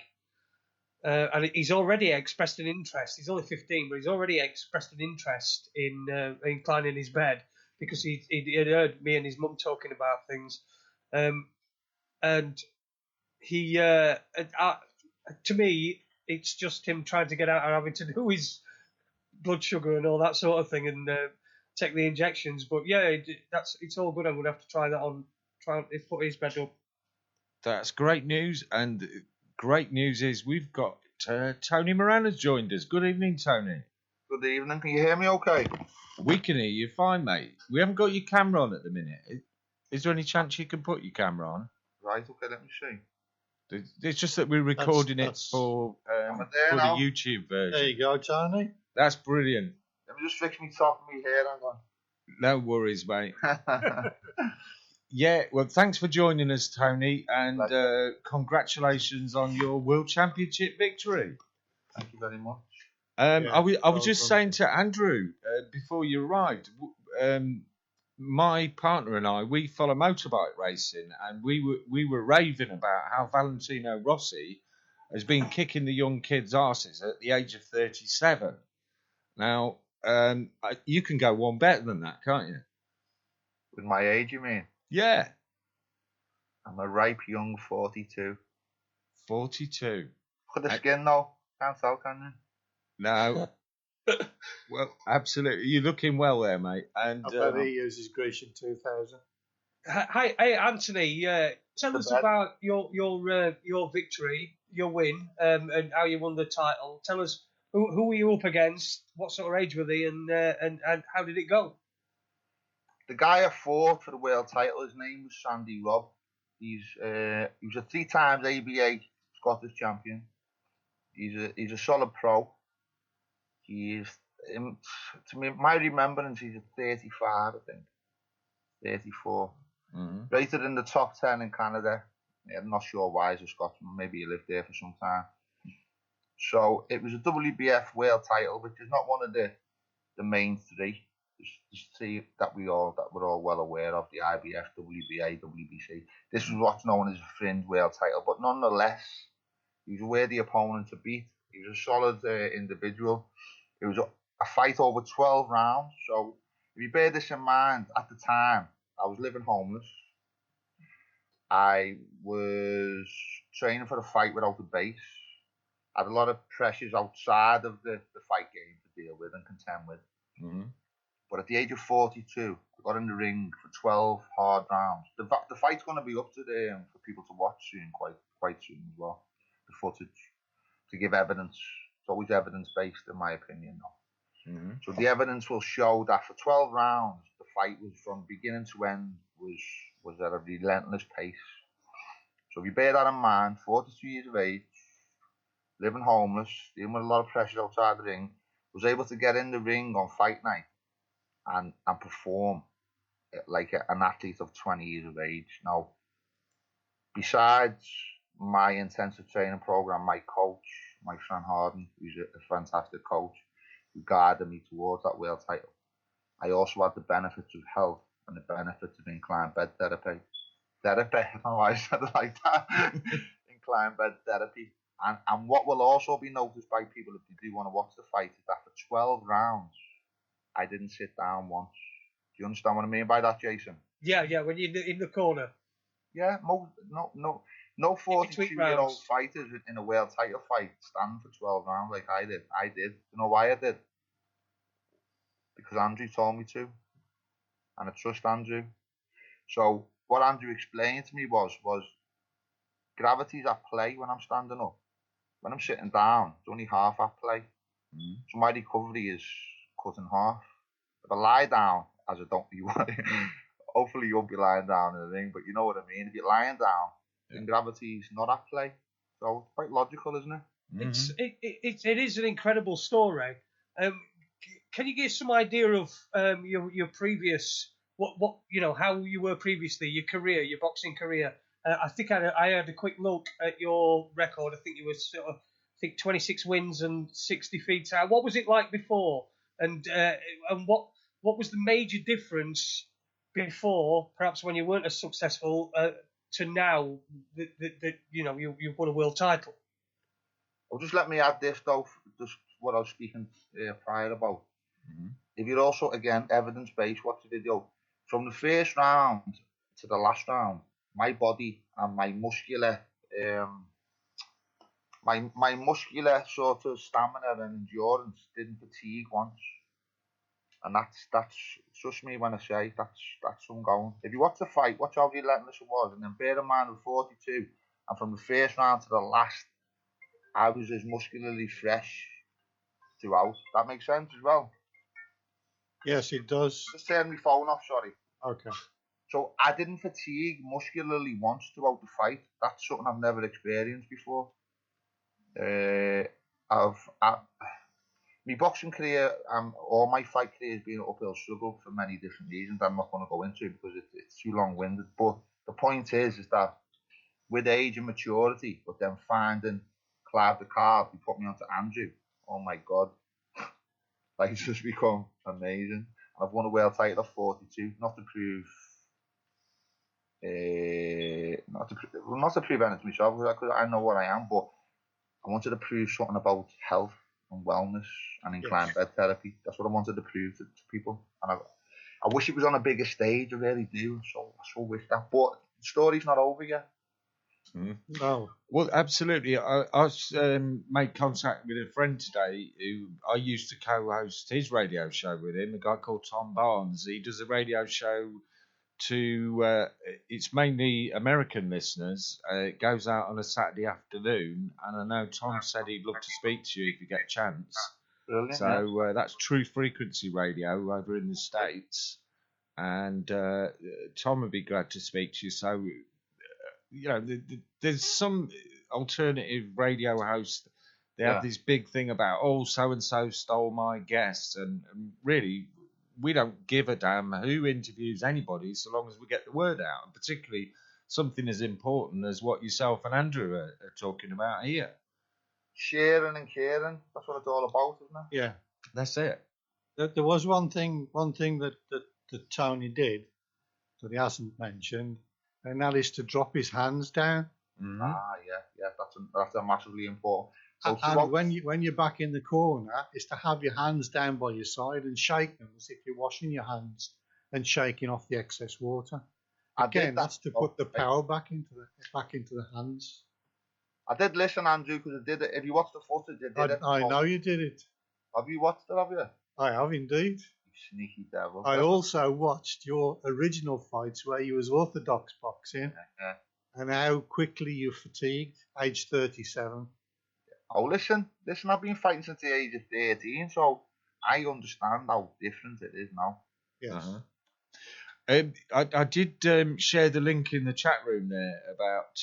Speaker 2: and he's already expressed an interest. He's only 15, but he's already expressed an interest in inclining his bed because he had heard me and his mum talking about things, and he to me, it's just him trying to get out of having to do his blood sugar and all that sort of thing, and take the injections. But yeah, it's all good. I'm going to have to try that on. Try and put his bed up.
Speaker 1: That's great news, and great news is we've got Tony Moran has joined us. Good evening, Tony.
Speaker 4: Good evening. Can you hear me okay?
Speaker 1: We can hear you fine, mate. We haven't got your camera on at the minute. Is there any chance you can put your camera on?
Speaker 4: Right, okay, let me see.
Speaker 1: It's just that we're recording it for the YouTube version.
Speaker 3: There you go, Tony.
Speaker 1: That's brilliant.
Speaker 4: Let me just fix me top of my hair. Hang on.
Speaker 1: No worries, mate. Yeah, well, thanks for joining us, Tony, and congratulations on your World Championship victory.
Speaker 4: Thank you very much.
Speaker 1: I was just saying to Andrew before you arrived, my partner and I, we follow motorbike racing, and we were raving about how Valentino Rossi has been kicking the young kids' arses at the age of 37. Now, you can go one better than that, can't you?
Speaker 4: With my age, you mean?
Speaker 1: Yeah.
Speaker 4: I'm a ripe young 42.
Speaker 1: 42.
Speaker 4: Look at the skin, though. Can't tell, can you?
Speaker 1: No. Well, absolutely. You're looking well there, mate. And
Speaker 3: I bet he uses Grecian 2000.
Speaker 2: Hey, Anthony. Tell us about your victory, your win, and how you won the title. Tell us who were you up against? What sort of age were they, and how did it go?
Speaker 4: The guy I fought for the world title, his name was Sandy Robb. He was a 3 times ABA Scottish champion. He's a solid pro. He's, to me, my remembrance, he's at 35, I think. 34.
Speaker 1: Mm-hmm.
Speaker 4: Rated in the top 10 in Canada. Yeah, I'm not sure why he's a Scotsman. Maybe he lived there for some time. So it was a WBF world title, which is not one of the main 3. There's 3 that we're all well aware of: the IBF, WBA, WBC. This was what's known as a fringe world title, but nonetheless, he was a worthy opponent to beat. He was a solid individual. It was a fight over 12 rounds. So if you bear this in mind, at the time, I was living homeless. I was training for a fight without a base. I had a lot of pressures outside of the fight game to deal with and contend with.
Speaker 1: Mm-hmm.
Speaker 4: But at the age of 42, I got in the ring for 12 hard rounds. The fight's going to be up to there for people to watch soon, quite soon as well. The footage to give evidence It's always evidence-based, in my opinion.
Speaker 1: Mm-hmm.
Speaker 4: So the evidence will show that for 12 rounds, the fight was from beginning to end was at a relentless pace. So if you bear that in mind, 42 years of age, living homeless, dealing with a lot of pressure outside the ring, was able to get in the ring on fight night and perform like an athlete of 20 years of age. Now, besides my intensive training program, my coach, Mike Harden, who's a fantastic coach, who guided me towards that world title, I also had the benefits of health and the benefits of incline bed therapy. I don't know why I said it like that. Incline bed therapy. And what will also be noticed by people if they do want to watch the fight is that for 12 rounds, I didn't sit down once. Do you understand what I mean by that, Jason?
Speaker 2: Yeah, when you're in the corner.
Speaker 4: Yeah, no 42-year-old fighters in a world title fight stand for 12 rounds like I did. You know why I did? Because Andrew told me to, and I trust Andrew. So what Andrew explained to me was gravity's at play when I'm standing up. When I'm sitting down, it's only half at play. Mm. So my recovery is cut in half. If I lie down, as I don't, hopefully you won't be lying down in the ring, but you know what I mean. If you're lying down, then gravity's not at play. So it's quite logical, isn't it?
Speaker 2: Mm-hmm. It is an incredible story. Can you give some idea of your previous what how you were previously, your career, your boxing career? I think I had a quick look at your record. I think you were 26 wins and 60 feet out. What was it like before? And what was the major difference before, perhaps when you weren't as successful, to now that you've won a world title?
Speaker 4: Well, just let me add this though, just what I was speaking prior about. Mm-hmm. If you're also, again, evidence-based, watch the video. From the first round to the last round, my body and my muscular, my muscular sort of stamina and endurance didn't fatigue once. And that's trust me when I say that's ongoing. If you watch the fight, watch how relentless it was, and then bear in mind with 42, and from the first round to the last, I was as muscularly fresh throughout. That makes sense as well.
Speaker 3: Yes, it does.
Speaker 4: Just turn my phone off, sorry.
Speaker 3: Okay.
Speaker 4: So I didn't fatigue muscularly once throughout the fight. That's something I've never experienced before. My boxing career, or my fight career has been an uphill struggle for many different reasons I'm not going to go into because it's too long-winded. But the point is that with age and maturity, but then finding Clive the Carve, who put me onto Andrew, oh my God, like it's just become amazing. I've won a world title at 42, not to prove anything to myself, because I know what I am, but I wanted to prove something about health and wellness and incline bed therapy. That's what I wanted to prove to people. And I wish it was on a bigger stage, I really do. I so wish that. But the story's not over yet.
Speaker 3: No.
Speaker 1: Well, absolutely. I made contact with a friend today who I used to co-host his radio show with him, a guy called Tom Barnes. He does a radio show to, it's mainly American listeners. It goes out on a Saturday afternoon, and I know Tom said he'd love to speak to you if you get a chance. Brilliant. So that's True Frequency Radio over in the States, and Tom would be glad to speak to you. So, there's some alternative radio hosts. They have this big thing about, so-and-so stole my guest, and really, we don't give a damn who interviews anybody so long as we get the word out, and particularly something as important as what yourself and Andrew are talking about here.
Speaker 4: Sharing and caring, that's what it's all about, isn't it?
Speaker 3: Yeah.
Speaker 1: That's it.
Speaker 3: There was one thing that Tony did that he hasn't mentioned, and that is to drop his hands down.
Speaker 4: Mm-hmm. Yeah, that's a massively important. So
Speaker 3: and when you're back in the corner, is to have your hands down by your side and shake them as if you're washing your hands and shaking off the excess water. Again, that's to put the power back into the hands.
Speaker 4: I did listen, Andrew, because I did it. If you watched the footage, I did it.
Speaker 3: I know you did it.
Speaker 4: Have you watched it? Have you?
Speaker 3: I have indeed.
Speaker 4: You sneaky devil.
Speaker 3: I also watched your original fights where you was orthodox boxing, and how quickly you fatigued, age 37.
Speaker 4: Oh, listen, I've been fighting since the age of 13, so I understand how different it is now.
Speaker 3: Yes.
Speaker 1: Uh-huh. I did share the link in the chat room there about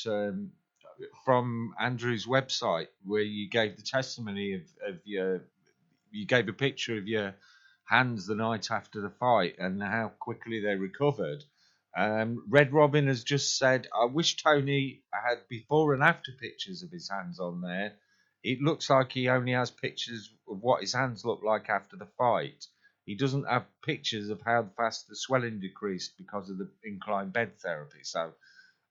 Speaker 1: from Andrew's website where you gave the testimony of you gave a picture of your hands the night after the fight and how quickly they recovered. Red Robin has just said, I wish Tony had before and after pictures of his hands on there. It looks like he only has pictures of what his hands look like after the fight. He doesn't have pictures of how fast the swelling decreased because of the incline bed therapy. So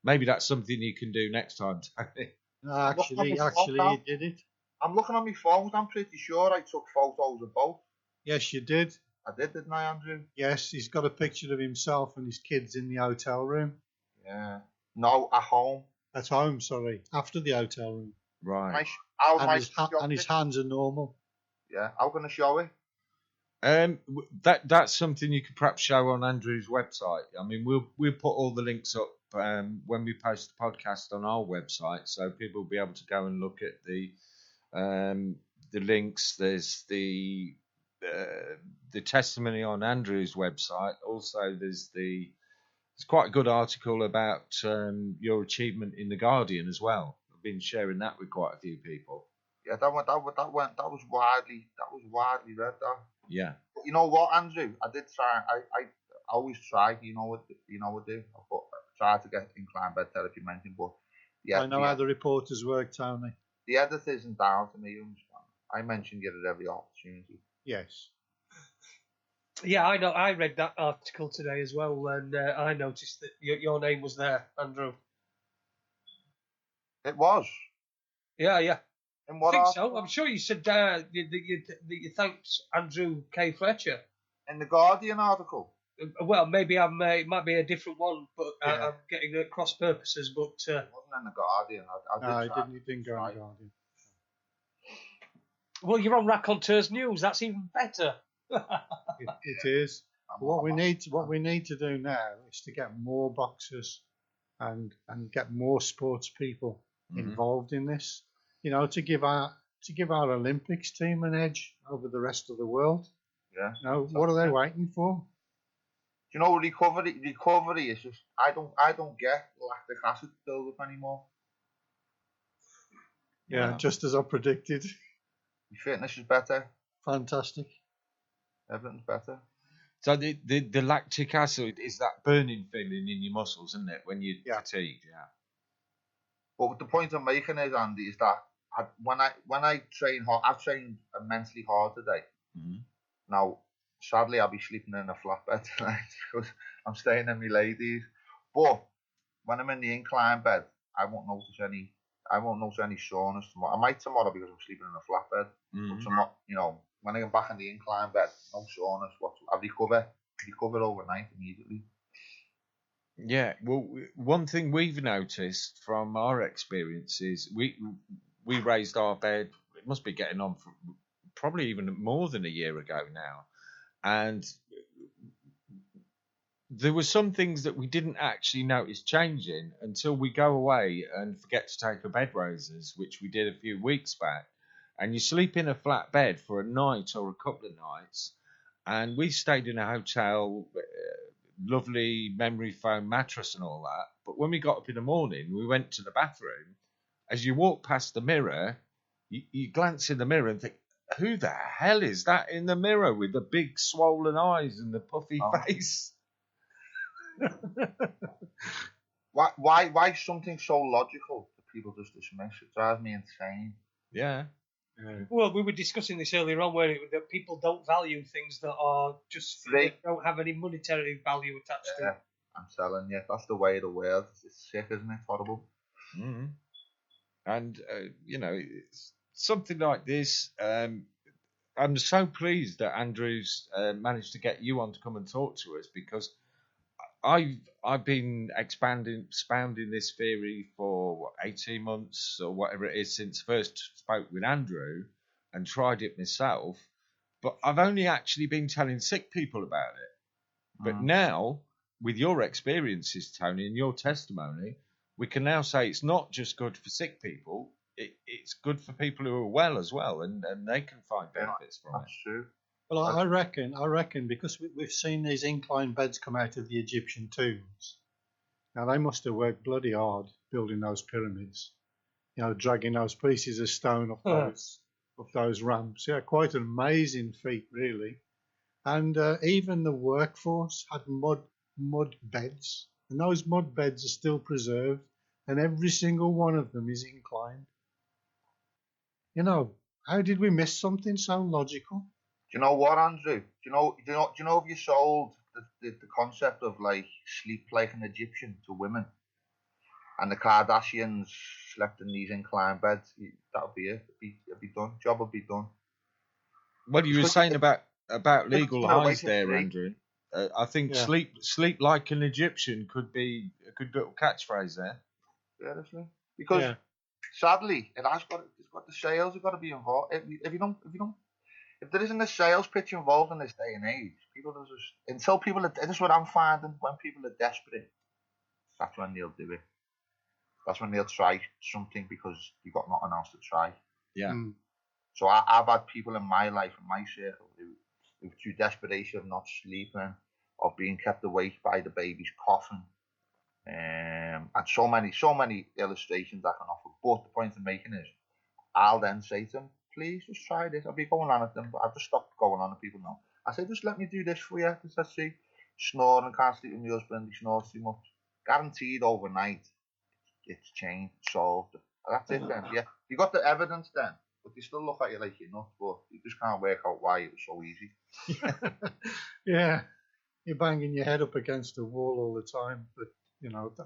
Speaker 1: maybe that's something you can do next time, Tony.
Speaker 3: No, actually, he did it.
Speaker 4: I'm looking on my phone. I'm pretty sure I took photos of both.
Speaker 3: Yes, you did.
Speaker 4: I didn't I, Andrew?
Speaker 3: Yes, he's got a picture of himself and his kids in the hotel room.
Speaker 4: Yeah. No, at home.
Speaker 3: At home, sorry. After the hotel room.
Speaker 1: Right.
Speaker 3: And his hands are normal.
Speaker 4: Yeah, I'm going to show it.
Speaker 1: That's something you could perhaps show on Andrew's website. I mean, we'll put all the links up when we post the podcast on our website, so people will be able to go and look at the links. There's the testimony on Andrew's website. Also, there's quite a good article about your achievement in the Guardian as well. I've been sharing that with quite a few people.
Speaker 4: Yeah, that was widely read. That.
Speaker 1: Yeah.
Speaker 4: But you know what, Andrew? I did try. I always try. You know what do? I try to get incline bed therapy mentioned, but yeah.
Speaker 3: I know how the reporters work, Tony.
Speaker 4: The editor isn't down to me. You understand? I mention it at every opportunity.
Speaker 3: Yes.
Speaker 2: Yeah, I know. I read that article today as well, and I noticed that your name was there, Andrew.
Speaker 4: It was.
Speaker 2: Yeah.
Speaker 4: In what
Speaker 2: I think
Speaker 4: article?
Speaker 2: so. I'm sure you said that you thanked Andrew K Fletcher.
Speaker 4: In the Guardian article.
Speaker 2: Well, maybe it might be a different one, but I'm getting at cross purposes. But
Speaker 4: it wasn't in the Guardian.
Speaker 3: It didn't go in the Guardian.
Speaker 2: Well, you're on Raconteurs News. That's even better.
Speaker 3: It is. What we need to do now is to get more boxers and get more sports people involved in this. You know, to give our Olympics team an edge over the rest of the world.
Speaker 4: Yeah.
Speaker 3: No, what are they waiting for?
Speaker 4: Do you know recovery is just I don't get lactic acid build up anymore.
Speaker 3: Yeah, just as I predicted.
Speaker 4: Your fitness is better.
Speaker 3: Fantastic.
Speaker 4: Everything's better.
Speaker 1: So the lactic acid is that burning feeling in your muscles, isn't it, when you're fatigued? Yeah.
Speaker 4: But the point I'm making is, Andy, is that when I train hard, I've trained immensely hard today.
Speaker 1: Mm-hmm.
Speaker 4: Now, sadly, I'll be sleeping in a flatbed tonight because I'm staying in my ladies. But when I'm in the incline bed, I won't notice any soreness tomorrow. I might tomorrow because I'm sleeping in a flatbed.
Speaker 1: Mm-hmm.
Speaker 4: But tomorrow, when I get back in the incline bed, no soreness. I recover overnight immediately.
Speaker 1: Yeah, well, one thing we've noticed from our experience is we raised our bed. It must be getting on for probably even more than a year ago now, and there were some things that we didn't actually notice changing until we go away and forget to take our bed raisers, which we did a few weeks back. And you sleep in a flat bed for a night or a couple of nights, and we stayed in a hotel. Lovely memory foam mattress and all that. But when we got up in the morning, we went to the bathroom. As you walk past the mirror, you glance in the mirror and think, who the hell is that in the mirror with the big swollen eyes and the puffy face?
Speaker 4: Why something so logical that people just dismiss? It drives me insane.
Speaker 1: Yeah.
Speaker 2: Well, we were discussing this earlier on, where that people don't value things that are just they don't have any monetary value attached to it.
Speaker 4: I'm telling you, that's the way of the world. It's sick, isn't it? Horrible.
Speaker 1: Mm-hmm. And it's something like this. I'm so pleased that Andrew's managed to get you on to come and talk to us, because I've been expounding this theory for 18 months or whatever it is since first spoke with Andrew and tried it myself, but I've only actually been telling sick people about it. But now, with your experiences, Tony, and your testimony, we can now say it's not just good for sick people. it's good for people who are well as well, and they can find benefits from it.
Speaker 4: That's true.
Speaker 3: Well, I reckon because we've seen these incline beds come out of the Egyptian tombs. Now they must have worked bloody hard building those pyramids, dragging those pieces of stone up those ramps. Yeah, quite an amazing feat, really. And even the workforce had mud beds, and those mud beds are still preserved, and every single one of them is inclined. How did we miss something so logical?
Speaker 4: Do you know what, Andrew? Do you know if you sold the concept of like sleep like an Egyptian to women, and the Kardashians slept in these inclined beds, that would be it. It'd be done. Job would be done.
Speaker 1: What you were saying about legal highs there, Andrew. I think sleep like an Egyptian could be a good little catchphrase there.
Speaker 4: Seriously, because sadly, it's got the sales have got to be involved. If there isn't a sales pitch involved in this day and age, people are just this is what I'm finding, when people are desperate, that's when they'll do it. That's when they'll try something because you've got nothing else to try.
Speaker 1: Yeah.
Speaker 4: So I've had people in my life, in my circle, who through desperation of not sleeping, of being kept awake by the baby's coughing, and so many illustrations I can offer. But the point I'm making is, I'll then say to them, please just try this. I'll be going on at them, but I've just stopped going on at people now. I say, just let me do this for you. Let's see. Snoring, can't sleep with my husband, he snores too much. Guaranteed overnight, it's changed, solved. That's it then. Yeah, you got the evidence then, but they still look at you like you're nuts, but you just can't work out why it was so easy.
Speaker 3: Yeah, you're banging your head up against the wall all the time, but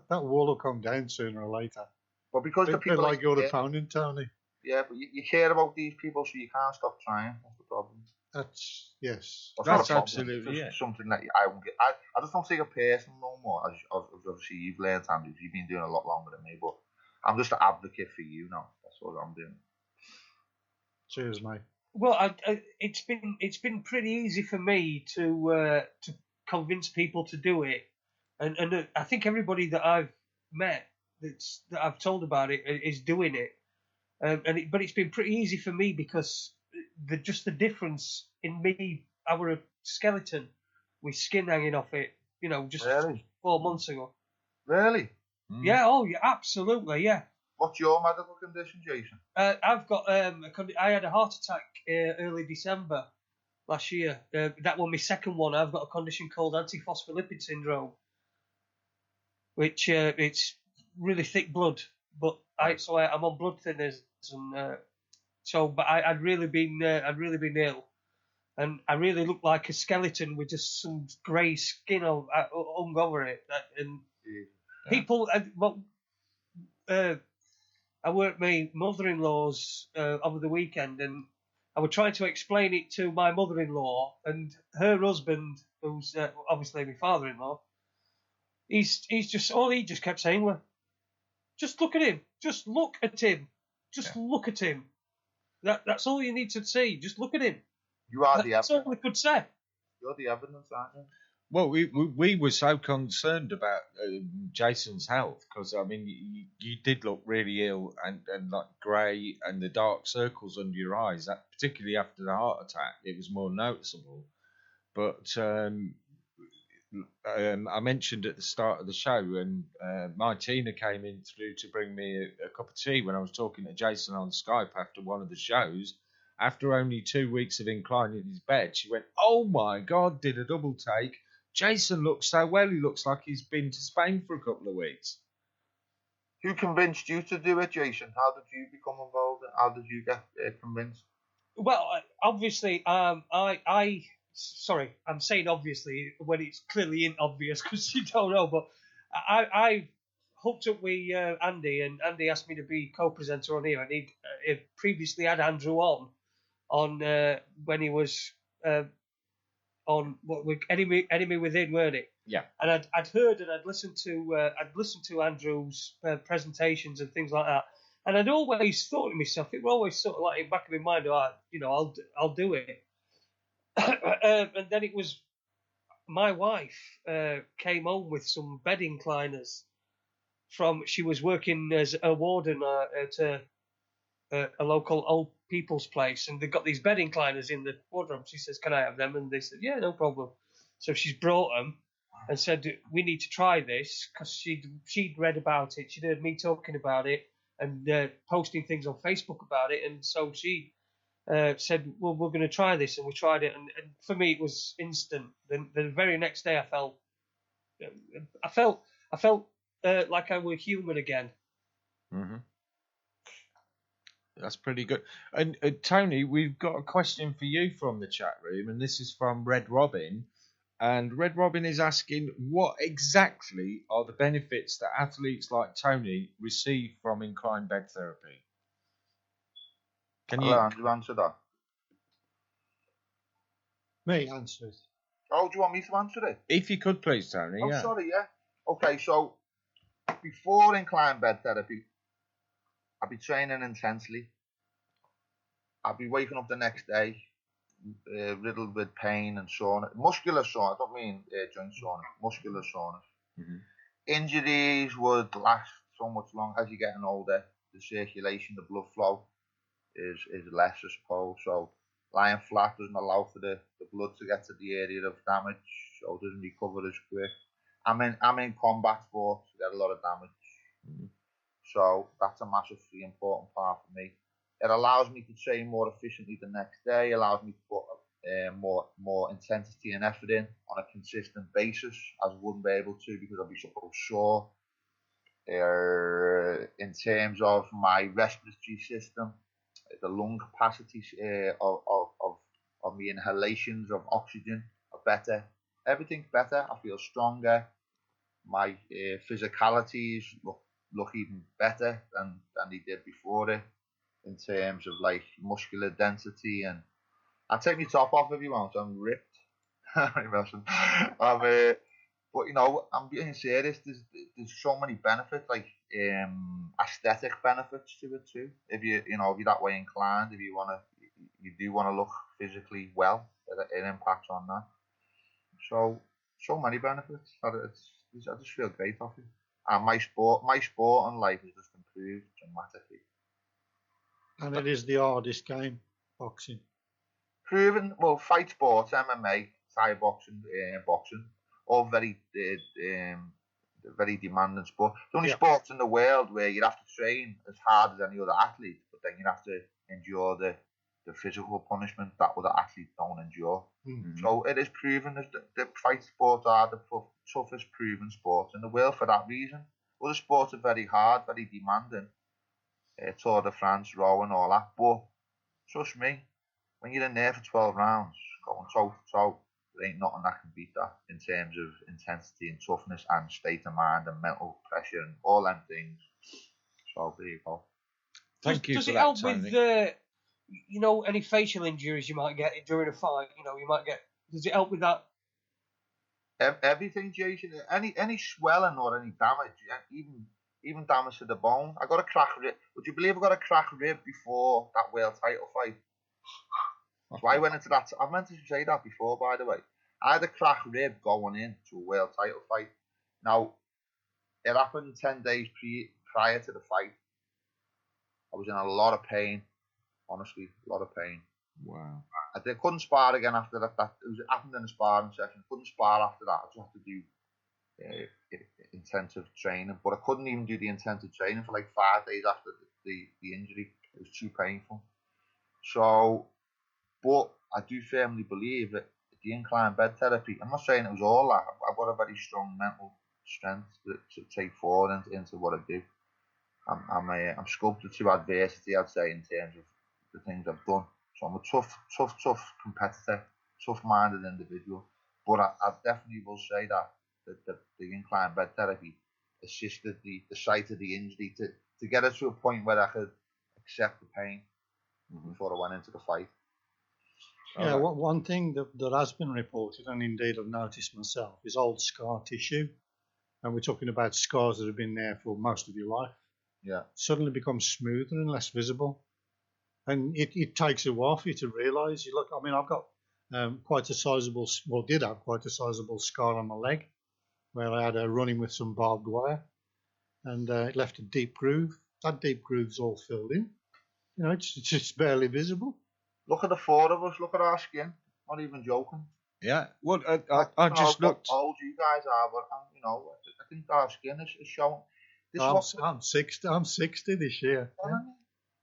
Speaker 3: that wall will come down sooner or later.
Speaker 4: But because the people
Speaker 3: like your opponent, Tony.
Speaker 4: Yeah, but you care about these people, so you can't stop trying. That's the problem.
Speaker 3: That's
Speaker 1: absolutely
Speaker 4: something that I won't get. I just don't take it personal no more. As obviously you've learned, Andrew, you've been doing a lot longer than me, but I'm just an advocate for you now. That's what I'm doing.
Speaker 3: Cheers, mate.
Speaker 2: Well, it's been pretty easy for me to convince people to do it, and I think everybody that I've met that I've told about it is doing it. But it's been pretty easy for me because the difference in me, our skeleton with skin hanging off it, just
Speaker 4: really?
Speaker 2: 4 months ago.
Speaker 4: Really?
Speaker 2: Yeah. Oh, yeah. Absolutely. Yeah.
Speaker 4: What's your medical condition, Jason?
Speaker 2: I've got I had a heart attack early December last year. That was my second one. I've got a condition called antiphospholipid syndrome, which it's really thick blood. But I'm on blood thinners, and but I'd really been ill, and I really looked like a skeleton with just some grey skin hung over it. And people, I worked my mother-in-law's over the weekend, and I was trying to explain it to my mother-in-law and her husband, who's obviously my father-in-law. He just kept saying was, just look at him. Just look at him. Just look at him. That's all you need to see. Just look at him.
Speaker 4: You are the evidence.
Speaker 2: That's all we could say.
Speaker 4: You're the evidence, aren't you?
Speaker 1: Well, we were so concerned about Jason's health because, I mean, you did look really ill and like grey and the dark circles under your eyes. That, particularly after the heart attack, it was more noticeable. But I mentioned at the start of the show, and my Tina came in through to bring me a cup of tea when I was talking to Jason on Skype after one of the shows. After only 2 weeks of inclining in his bed, she went, "Oh my God!" Did a double take. Jason looks so well. He looks like he's been to Spain for a couple of weeks.
Speaker 4: Who convinced you to do it, Jason? How did you become involved? How did you get convinced?
Speaker 2: Well, obviously, sorry, I'm saying obviously when it's clearly isn't obvious because you don't know, but I hooked up with Andy, and Andy asked me to be co-presenter on here, and he previously had Andrew on when he was on Enemy Within, weren't it?
Speaker 1: Yeah.
Speaker 2: And I'd heard and I'd listened to Andrew's presentations and things like that, and I'd always thought to myself, it was always sort of like in the back of my mind, I'll do it. And then it was my wife came home with some bed incliners she was working as a warden at a local old people's place, and they've got these bed incliners in the wardrobe. She says, "Can I have them?" And they said, "Yeah, no problem." So she's brought them and said, "We need to try this," because she'd read about it. She'd heard me talking about it and posting things on Facebook about it, and so she said, "Well, we're going to try this," and we tried it, and for me it was instant. The very next day, I felt like I were human again.
Speaker 1: Mm-hmm. That's pretty good. And Tony, we've got a question for you from the chat room, and this is from Red Robin. And Red Robin is asking, what exactly are the benefits that athletes like Tony receive from inclined bed therapy? Can
Speaker 4: I'll
Speaker 1: you
Speaker 4: let Andrew answer that.
Speaker 3: Me answer it.
Speaker 4: Oh, do you want me to answer it?
Speaker 1: if you could please, Tony?
Speaker 4: Oh,
Speaker 1: Yeah.
Speaker 4: sorry, yeah. Okay, so before inclined bed therapy, I'd be training intensely. I'd be waking up the next day riddled with pain and soreness. Muscular soreness, I don't mean joint soreness, muscular soreness.
Speaker 1: Mhm.
Speaker 4: Injuries would last so much longer as you're getting older. The circulation, the blood flow is less, I suppose. So lying flat doesn't allow for the blood to get to the area of damage, so it doesn't recover as quick. I'm in combat sports, you get a lot of damage.
Speaker 1: Mhm.
Speaker 4: So that's a massively important part for me. It allows me to train more efficiently the next day, allows me to put more intensity and effort in on a consistent basis, as I wouldn't be able to because I'd be so sore. In terms of my respiratory system, the lung capacity of my inhalations of oxygen are better. Everything's better. I feel stronger. My physicalities look even better than they did before it, in terms of like muscular density. And I'll take my top off if you want. I'm ripped. But you know, I'm being serious. There's so many benefits, like aesthetic benefits to it too. If you're that way inclined, if you do want to look physically well, it impacts on that. So many benefits. I just feel great off it. And my sport and life has just improved dramatically.
Speaker 3: And it is the hardest game, boxing.
Speaker 4: Proven, well, fight sports, MMA, Thai boxing, boxing, all very demanding sports. The only sports in the world where you have to train as hard as any other athlete, but then you have to endure the physical punishment that other athletes don't endure.
Speaker 3: Mm-hmm.
Speaker 4: So it is proven that the fight sports are the toughest proven sports in the world for that reason. Other sports are very hard, very demanding. Tour de France, rowing, all that. But trust me, when you're in there for 12 rounds, going toe to toe, there ain't nothing that can beat that in terms of intensity and toughness and state of mind and mental pressure and all them things. So there you go.
Speaker 1: Thank you
Speaker 2: Does
Speaker 1: for
Speaker 2: it
Speaker 1: that,
Speaker 2: help
Speaker 1: Tony.
Speaker 2: with any facial injuries you might get during a fight? You might get. Does it help with that?
Speaker 4: Everything, Jason. Any swelling or any damage, even damage to the bone. I got a cracked rib. Would you believe I got a cracked rib before that world title fight? So I went into that. I meant to say that before, by the way. I had a cracked rib going into a world title fight. Now, it happened 10 days prior to the fight. I was in a lot of pain. Honestly, a lot of pain.
Speaker 1: Wow.
Speaker 4: I couldn't spar again after that. It happened in a sparring session. Couldn't spar after that. I just had to do intensive training. But I couldn't even do the intensive training for like 5 days after the injury. It was too painful. So, but I do firmly believe that the inclined bed therapy, I'm not saying it was all that. I've got a very strong mental strength to take forward into what I do. I'm sculpted to adversity, I'd say, in terms of the things I've done. So I'm a tough competitor, tough-minded individual. But I definitely will say that the inclined bed therapy assisted the site of the injury to get it to a point where I could accept the pain before I went into the fight.
Speaker 3: Yeah, one thing that has been reported, and indeed I've noticed myself, is old scar tissue. And we're talking about scars that have been there for most of your life.
Speaker 4: Yeah.
Speaker 3: Suddenly becomes smoother and less visible. And it takes a while for you to realise. I've got did have quite a sizable scar on my leg where I had a run-in with some barbed wire, and it left a deep groove. That deep groove's all filled in. it's just barely visible.
Speaker 4: Look at the four of us. Look at our skin. Not even joking.
Speaker 1: Yeah. Well, I
Speaker 4: don't
Speaker 1: just
Speaker 4: know
Speaker 1: looked.
Speaker 4: how old you guys are, but I think our skin is showing.
Speaker 3: I'm 60. I'm 60 this year. Yeah.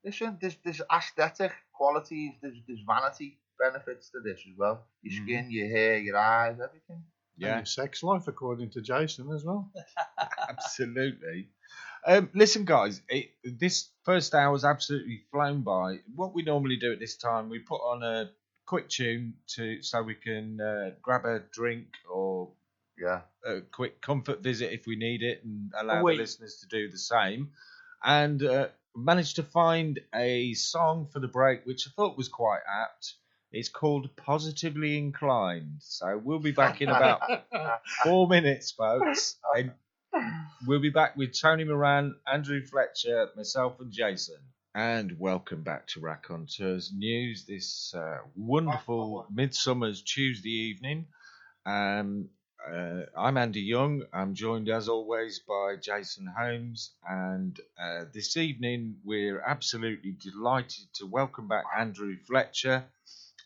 Speaker 4: Listen, there's aesthetic qualities. There's vanity benefits to this as well. Your skin, your hair, your eyes, everything.
Speaker 1: Yeah.
Speaker 3: And your sex life, according to Jason, as well.
Speaker 1: Absolutely. Listen, guys, this first hour's absolutely flown by. What we normally do at this time, we put on a quick tune so we can grab a drink or a quick comfort visit if we need it, and allow the listeners to do the same. And managed to find a song for the break, which I thought was quite apt. It's called Positively Inclined. So we'll be back in about 4 minutes, folks. And we'll be back with Tony Moran, Andrew Fletcher, myself and Jason. And welcome back to Raconteurs News this wonderful Midsummer's Tuesday evening. I'm Andy Young. I'm joined as always by Jason Holmes. And this evening we're absolutely delighted to welcome back Andrew Fletcher.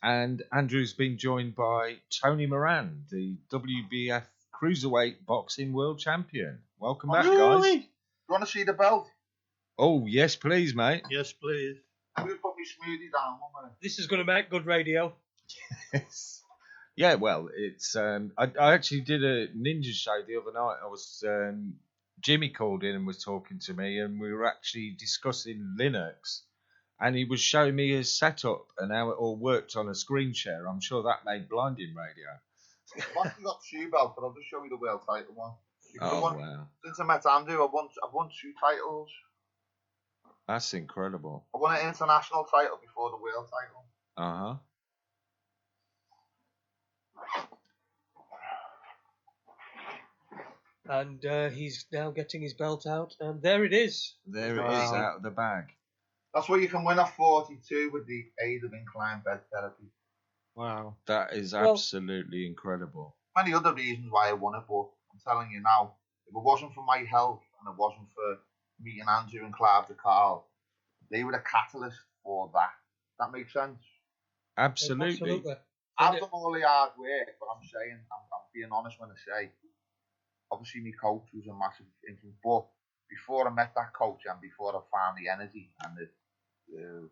Speaker 1: And Andrew's been joined by Tony Moran, the WBF Cruiserweight Boxing World Champion. Welcome back, guys.
Speaker 4: You want to see the belt?
Speaker 1: Oh, yes, please, mate.
Speaker 3: Yes, please.
Speaker 4: I'm going to put my smoothie down, won't I?
Speaker 2: This is going to make good radio.
Speaker 1: Yes. Yeah, well, it's. I actually did a ninja show the other night. I was. Jimmy called in and was talking to me, and we were actually discussing Linux. And he was showing me his setup and how it all worked on a screen share. I'm sure that made blinding radio.
Speaker 4: I've actually got two belts, but I'll just show you the world title one.
Speaker 1: Wow.
Speaker 4: Since I met Andrew, I've won two titles.
Speaker 1: That's incredible.
Speaker 4: I won an international title before the world title.
Speaker 1: Uh-huh.
Speaker 2: And he's now getting his belt out, and there it is.
Speaker 1: There it is, out of the bag.
Speaker 4: That's what you can win at 42 with the aid of inclined bed therapy.
Speaker 1: Wow. That is absolutely incredible.
Speaker 4: Many other reasons why I won it, but I'm telling you now, if it wasn't for my health and it wasn't for meeting Andrew and Clive de Carl, they were the catalyst for that. That makes sense?
Speaker 1: Absolutely.
Speaker 4: I've done all the hard work, but I'm saying, I'm being honest when I say, obviously my coach was a massive influence, but before I met that coach and before I found the energy and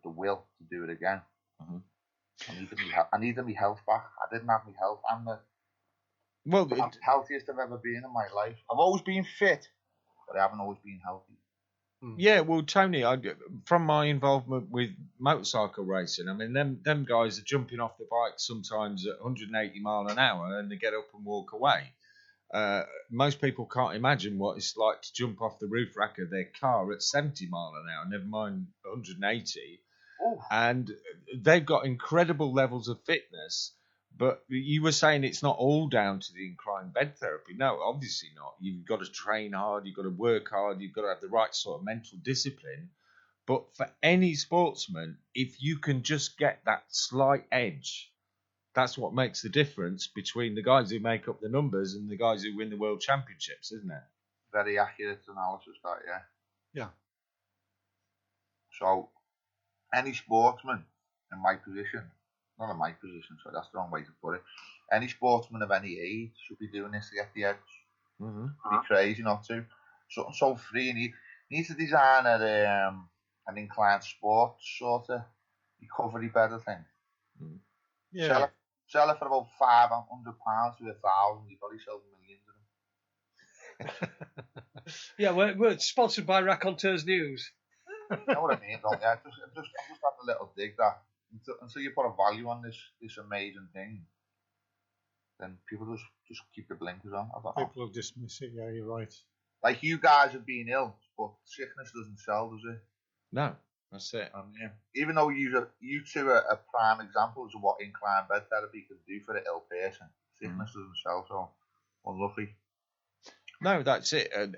Speaker 4: the will to do it again, I needed my health back. I didn't have my health. I'm the healthiest I've ever been in my life. I've always been fit, but I haven't always been healthy.
Speaker 1: Yeah, well, Tony, from my involvement with motorcycle racing, I mean, them guys are jumping off the bike sometimes at 180 mile an hour and they get up and walk away. Most people can't imagine what it's like to jump off the roof rack of their car at 70 mile an hour, never mind 180. Ooh. And they've got incredible levels of fitness. But you were saying it's not all down to the inclined bed therapy. No, obviously not. You've got to train hard. You've got to work hard. You've got to have the right sort of mental discipline. But for any sportsman, if you can just get that slight edge, that's what makes the difference between the guys who make up the numbers and the guys who win the world championships, isn't it?
Speaker 4: Very accurate analysis, that, yeah.
Speaker 3: Yeah.
Speaker 4: So, any sportsman in my position, not in my position, so that's the wrong way to put it. Any sportsman of any age should be doing this to get the edge.
Speaker 1: Mm-hmm.
Speaker 4: It'd be crazy not to. Something so free, and you need to design an inclined sport sort of recovery bed, I think.
Speaker 1: Mm.
Speaker 3: Yeah.
Speaker 4: Sell it for about £500 to £1,000. You probably sell millions of them.
Speaker 2: Yeah, we're sponsored by Raconteurs News.
Speaker 4: You know what I mean, don't you? I'm just having a little dig that until you put a value on this amazing thing, then people just keep the blinkers on. I don't know.
Speaker 3: People will dismiss it. Yeah, you're right.
Speaker 4: Like you guys have been ill, but sickness doesn't sell, does it?
Speaker 1: No, that's it.
Speaker 4: Yeah. Even though you two are prime examples of what inclined bed therapy can do for an ill person, sickness doesn't sell. So unlucky.
Speaker 1: No, that's it, and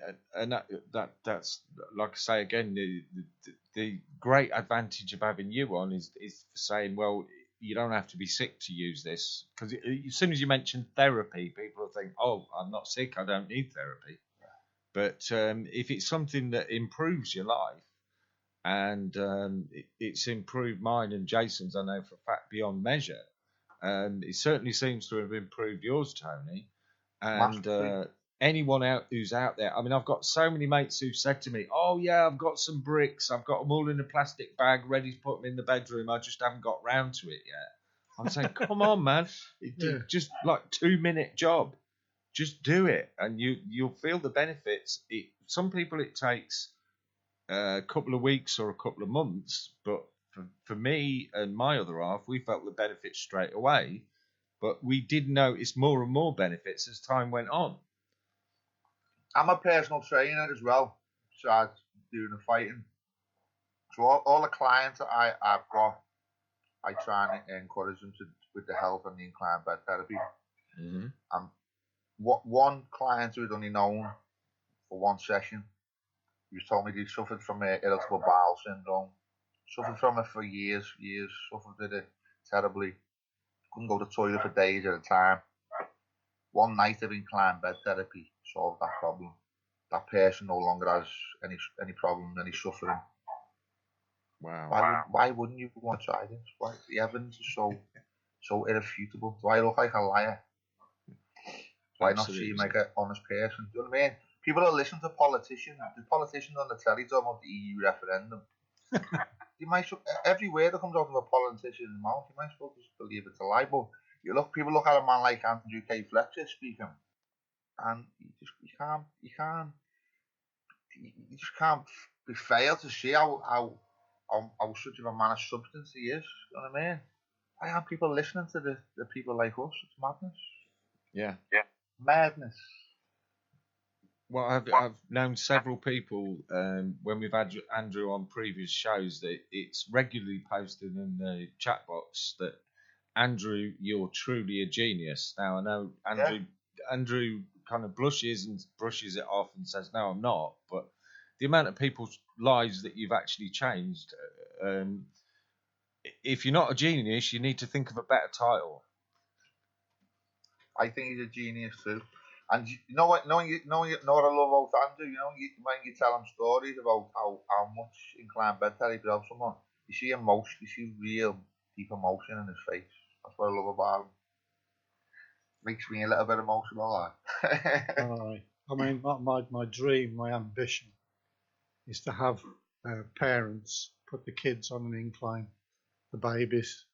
Speaker 1: that's like I say again, the great advantage of having you on is saying, well, you don't have to be sick to use this, because as soon as you mention therapy, people will think, oh, I'm not sick, I don't need therapy. But if it's something that improves your life and it's improved mine and Jason's, I know for a fact, beyond measure. It certainly seems to have improved yours, Tony. And anyone who's out there, I mean, I've got so many mates who said to me, "Oh yeah, I've got some bricks. I've got them all in a plastic bag, ready to put them in the bedroom. I just haven't got round to it yet." I'm saying, "Come on, man! Just like 2-minute job. Just do it, and you'll feel the benefits." Some people it takes a couple of weeks or a couple of months, but for me and my other half, we felt the benefits straight away. But we did notice more and more benefits as time went on.
Speaker 4: I'm a personal trainer as well, besides doing the fighting. So all the clients that I've got, I try and encourage them with the health and the incline bed therapy.
Speaker 1: Mm-hmm.
Speaker 4: One client who was only known for one session, he told me he suffered from irritable bowel syndrome, suffered from it for years, suffered with it terribly, couldn't go to the toilet for days at a time. One night of incline bed therapy solved that problem. That person no longer has any problem, any suffering.
Speaker 1: Wow.
Speaker 4: Why wouldn't you want to try this? Why? The evidence is so irrefutable. Do I look like a liar? Do I not seem like an honest person? Do you know what I mean? People that listen to politicians, the politicians on the telly talking about the EU referendum. Every word that comes out of a politician's mouth, you might as well just believe it's a lie. But people look at a man like Andrew K Fletcher speaking, and you just can't fail to see how such of a man of substance he is. You know what I mean? Why aren't people listening to the people like us? It's madness.
Speaker 1: Yeah.
Speaker 4: Madness.
Speaker 1: Well, I've known several people when we've had Andrew on previous shows that it's regularly posted in the chat box that Andrew, you're truly a genius. Now I know Andrew kind of blushes and brushes it off and says, "No, I'm not." But the amount of people's lives that you've actually changed. If you're not a genius, you need to think of a better title.
Speaker 4: I think he's a genius too. And you know what? What I love about Andrew, when you tell him stories about how much inclined bed therapy helps someone, you see emotion, you see real deep emotion in his face. That's what I love about him. Makes me a little bit emotional.
Speaker 3: I mean, my dream, my ambition, is to have parents put the kids on an incline, the babies,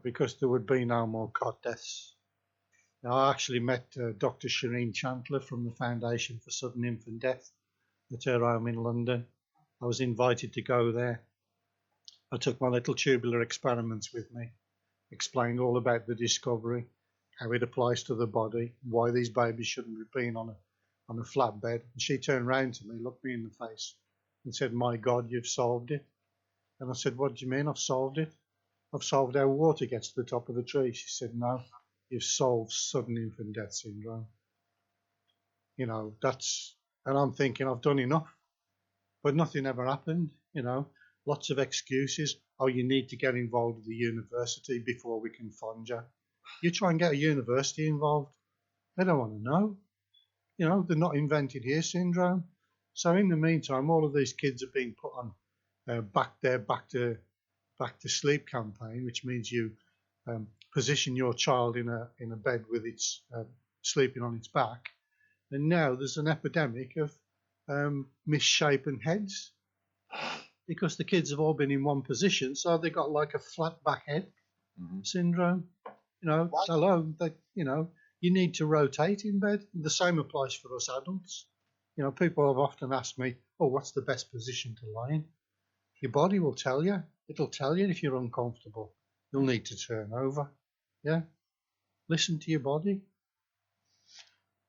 Speaker 3: because there would be no more cot deaths. Now, I actually met Dr. Shireen Chandler from the Foundation for Sudden Infant Death at her home in London. I was invited to go there. I took my little tubular experiments with me, explained all about the discovery, how it applies to the body, why these babies shouldn't be being on a flat bed. And she turned round to me, looked me in the face, and said, "My God, you've solved it." And I said, "What do you mean I've solved it?" "I've solved how water gets to the top of the tree." She said, "No. You've solved sudden infant death syndrome." And I'm thinking I've done enough, but nothing ever happened. Lots of excuses. "Oh, you need to get involved with the university before we can fund you." You try and get a university involved, they don't want to know. They're not invented here syndrome. So in the meantime, all of these kids are being put on back to sleep campaign, which means you position your child in a bed with its sleeping on its back, and now there's an epidemic of misshapen heads because the kids have all been in one position, so they got like a flat back head syndrome. You need to rotate in bed. The same applies for us adults. People have often asked me, "Oh, what's the best position to lie in?" Your body will tell you. It'll tell you if you're uncomfortable. You'll need to turn over. Yeah. Listen to your body.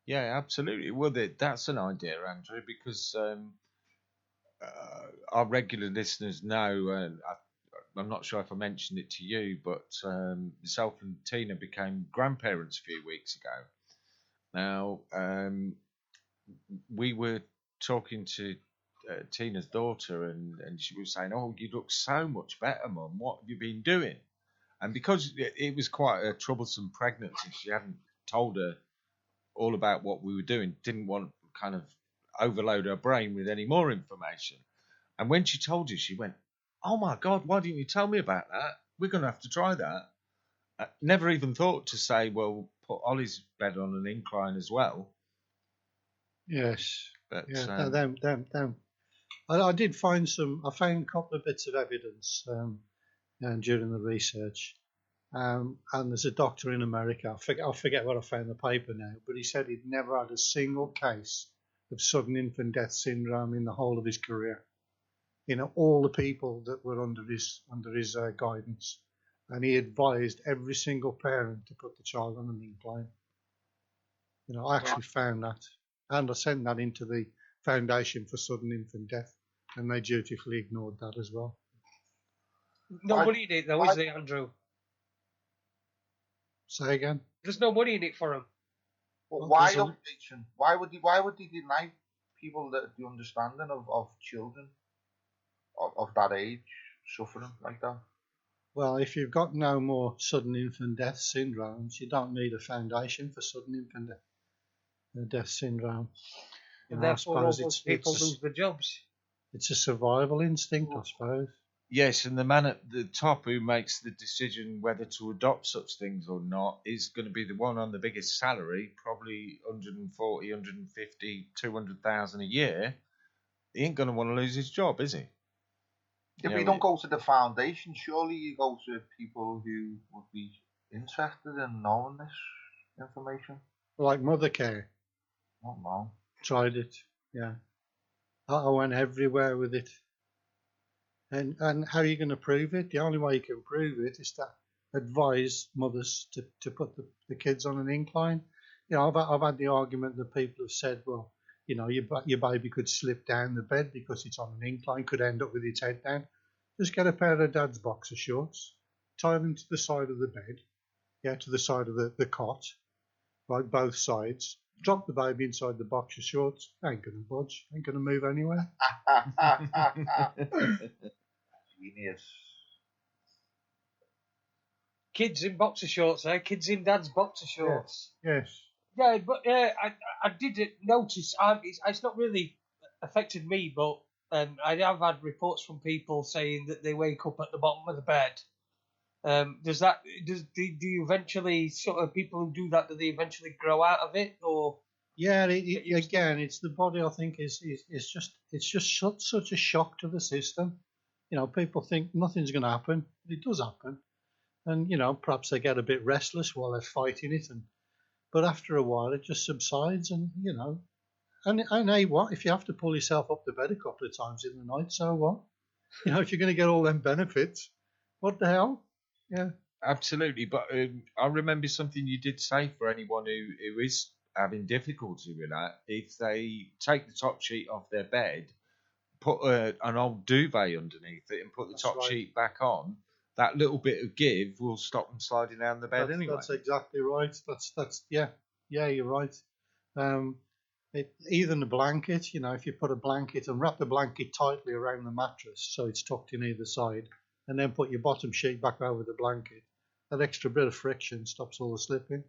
Speaker 1: Yeah, absolutely. Well, that's an idea, Andrew, because our regular listeners know, I'm not sure if I mentioned it to you, but myself and Tina became grandparents a few weeks ago. Now, we were talking to Tina's daughter, and she was saying, "Oh, you look so much better, Mum. What have you been doing?" And because it was quite a troublesome pregnancy, she hadn't told her all about what we were doing, didn't want to kind of overload her brain with any more information. And when she told us, she went, "Oh my God, why didn't you tell me about that? We're going to have to try that." Never even thought to say, well, put Ollie's bed on an incline as well.
Speaker 3: Yes.
Speaker 1: But
Speaker 3: Yeah. Them. I did find I found a couple of bits of evidence during the research. And there's a doctor in America. I forget what I found in the paper now, but he said he'd never had a single case of sudden infant death syndrome in the whole of his career. All the people that were under his guidance, and he advised every single parent to put the child on an incline. I actually found that, and I sent that into the Foundation for Sudden Infant Death, and they dutifully ignored that as well.
Speaker 2: No money in it, though, is there, Andrew?
Speaker 3: Say again.
Speaker 2: There's no money in it for him.
Speaker 4: Well, why would he deny people the understanding of children of that age suffering like that?
Speaker 3: Well, if you've got no more sudden infant death syndromes, you don't need a foundation for sudden infant death syndrome.
Speaker 2: And therefore, all those people lose their jobs.
Speaker 3: It's a survival instinct, I suppose.
Speaker 1: Yes, and the man at the top who makes the decision whether to adopt such things or not is going to be the one on the biggest salary, probably 140, 150, 200,000 a year. He ain't going to want to lose his job, is he?
Speaker 4: If you don't go to the foundation, surely you go to people who would be interested in knowing this information.
Speaker 3: Like Mothercare.
Speaker 4: Oh, no.
Speaker 3: Tried it, yeah. I went everywhere with it. And how are you going to prove it? The only way you can prove it is to advise mothers to put the kids on an incline. I've had the argument that people have said, well, your baby could slip down the bed because it's on an incline, could end up with its head down. Just get a pair of dad's boxer shorts, tie them to the side of the bed, to the side of the cot, right, both sides. Drop the baby inside the boxer shorts. Ain't going to budge. Ain't going to move anywhere.
Speaker 4: Genius.
Speaker 2: Kids in boxer shorts, eh? Kids in dad's boxer shorts.
Speaker 3: Yes.
Speaker 2: Yeah, but I did notice. It's not really affected me, but I have had reports from people saying that they wake up at the bottom of the bed. Do you eventually sort of people who do that? Do they eventually grow out of it, or?
Speaker 3: Yeah, again, it's the body. I think is just such a shock to the system. People think nothing's going to happen. It does happen, and perhaps they get a bit restless while they're fighting it, but after a while it just subsides, and and hey, what if you have to pull yourself up to bed a couple of times in the night? So what? If you're going to get all them benefits, what the hell? Yeah,
Speaker 1: absolutely. But I remember something you did say for anyone who is having difficulty with that. If they take the top sheet off their bed, put an old duvet underneath it, and put the top sheet back on, that little bit of give will stop them sliding down the bed anyway.
Speaker 3: That's exactly right. That's yeah, you're right. Even the blanket, if you put a blanket and wrap the blanket tightly around the mattress so it's tucked in either side, and then put your bottom sheet back over the blanket, that extra bit of friction stops all the slipping.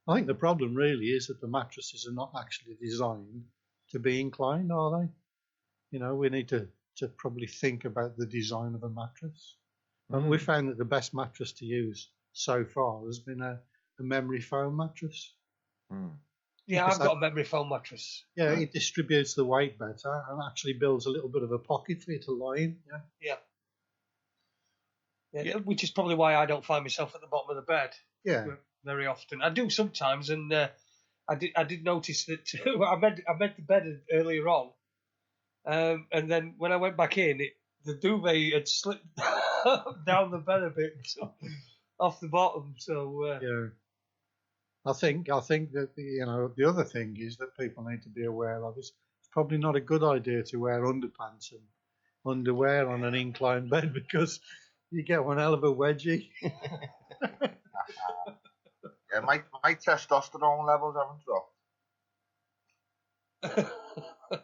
Speaker 3: I think the problem really is that the mattresses are not actually designed to be inclined, are they? We need to probably think about the design of a mattress. And we found that the best mattress to use so far has been a memory foam mattress.
Speaker 2: Yeah, I've got a memory foam mattress.
Speaker 3: Yeah, it distributes the weight better and actually builds a little bit of a pocket for you to lie in.
Speaker 2: Yeah, which is probably why I don't find myself at the bottom of the bed.
Speaker 3: Yeah,
Speaker 2: very often. I do sometimes, and I did notice that too. I made the bed earlier on, and then when I went back in, the duvet had slipped down the bed a bit off the bottom. So
Speaker 3: yeah, I think that the other thing is that people need to be aware of is it's probably not a good idea to wear underpants and underwear on an inclined bed because you get one hell of a wedgie.
Speaker 4: Yeah, my testosterone levels haven't dropped.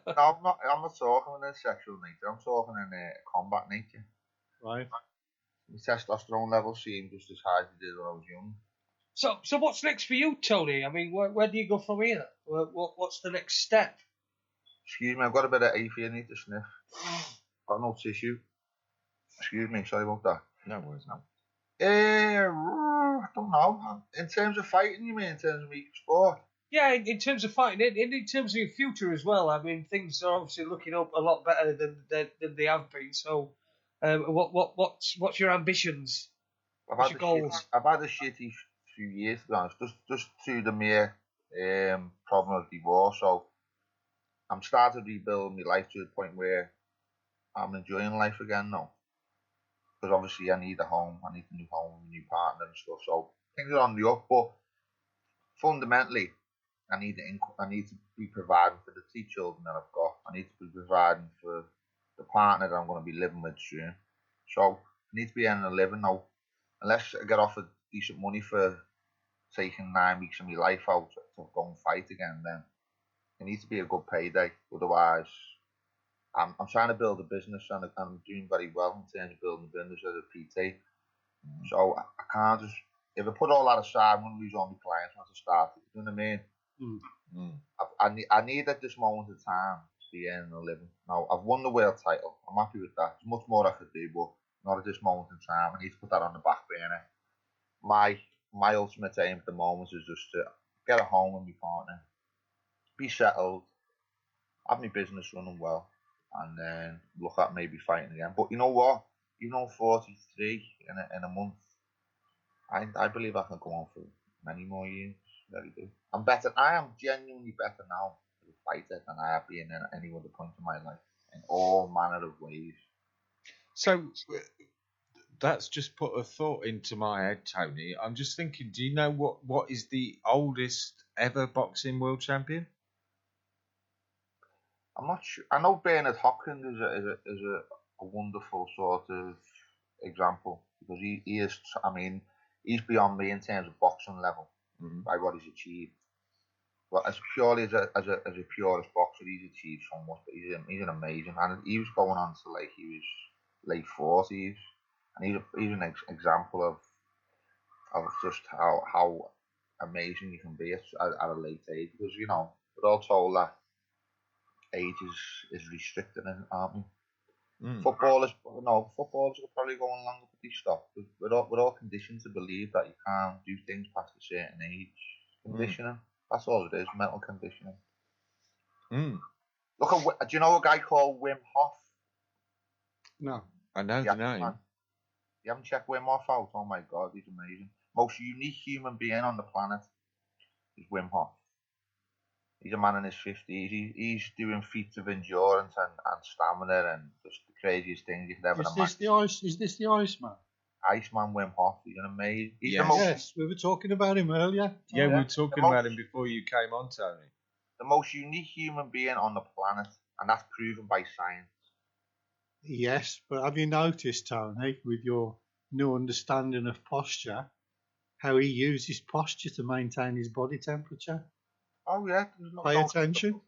Speaker 4: No, I'm not talking in a sexual nature. I'm talking in a combat nature.
Speaker 3: Right.
Speaker 4: My testosterone levels seem just as high as they did when I was young.
Speaker 2: So what's next for you, Tony? I mean, where do you go from here? What's the next step?
Speaker 4: Excuse me, I've got a bit of aphy. I need to sniff. Got no tissue. Excuse me, sorry about that.
Speaker 1: No worries, no.
Speaker 4: I don't know. In terms of fighting, you mean in terms of me sport?
Speaker 2: Yeah, in terms of fighting, in terms of your future as well. I mean, things are obviously looking up a lot better than they have been. So, what's your ambitions? What's your goals?
Speaker 4: I've had a shitty few years, to be honest. Just to the mere problem of divorce. So I'm starting to rebuild my life to the point where I'm enjoying life again now. Because obviously I need a home, I need a new home, a new partner and stuff. So things are on the up, but fundamentally, I need to be providing for the 2 children that I've got. I need to be providing for the partner that I'm going to be living with soon. So I need to be earning a living now. Unless I get offered decent money for taking 9 weeks of my life out to go and fight again, then it needs to be a good payday. Otherwise, I'm trying to build a business and I'm doing very well in terms of building a business as a PT. So I can't just, if I put all that aside, one of these only clients wants to start, you know what I mean? I need at this moment of time to be earning a living. Now, I've won the world title. I'm happy with that. There's much more I could do, but not at this moment in time. I need to put that on the back burner. My ultimate aim at the moment is just to get a home with my partner, be settled, have my business running well, and then look at maybe fighting again. But you know what? Even though I'm 43 in a month, I believe I can go on for many more years. Really do. I'm better. I am genuinely better now as a fighter than I have been at any other point in my life in all manner of ways.
Speaker 1: So that's just put a thought into my head, Tony. I'm just thinking, do you know what is the oldest ever boxing world champion?
Speaker 4: I'm not sure. I know Bernard Hopkins is a wonderful sort of example because he is. I mean, he's beyond me in terms of boxing level by what he's achieved. But as purely as a purist boxer, he's achieved so much. But he's an amazing, and he was going on to like he was late 40s, and he's an example of just how amazing you can be at a late age. Because we're all told that age is restricted, aren't we? Footballers are probably going longer, but they stop. We're all conditioned to believe that you can't do things past a certain age. Conditioning. That's all it is. Mental conditioning. Look, do you know a guy called Wim Hof?
Speaker 3: No.
Speaker 1: I know the name. Man.
Speaker 4: You haven't checked Wim Hof out? Oh my God, he's amazing. Most unique human being on the planet is Wim Hof. He's a man in his 50s. He's doing feats of endurance and stamina and just the craziest things you could ever imagine.
Speaker 3: Is this the Iceman?
Speaker 4: Iceman Wim Hof. He's an amazing.
Speaker 3: Yes, we were talking about him earlier.
Speaker 1: Yeah, we were talking about him before you came on, Tony.
Speaker 4: The most unique human being on the planet, and that's proven by science.
Speaker 3: Yes, but have you noticed, Tony, with your new understanding of posture, how he uses posture to maintain his body temperature?
Speaker 4: Oh yeah,
Speaker 3: pay attention.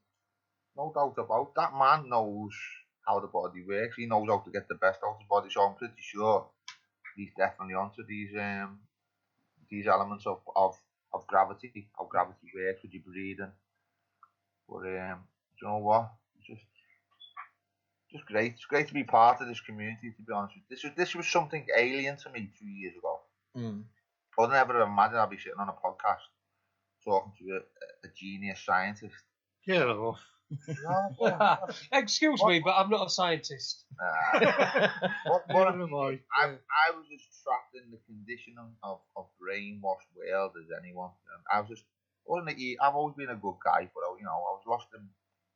Speaker 4: No doubt about that. Man knows how the body works. He knows how to get the best out of the body. So I'm pretty sure he's definitely onto these elements of gravity, how gravity works with your breathing. But do you know what? It's just great. It's great to be part of this community. To be honest with you, this was something alien to me 2 years ago. I would never imagine I'd be sitting on a podcast talking to a genius scientist.
Speaker 3: Get off.
Speaker 2: Excuse me, but I'm not a scientist.
Speaker 4: What am I? I was as trapped in the conditioning of brainwashed world as anyone. I've always been a good guy, but I was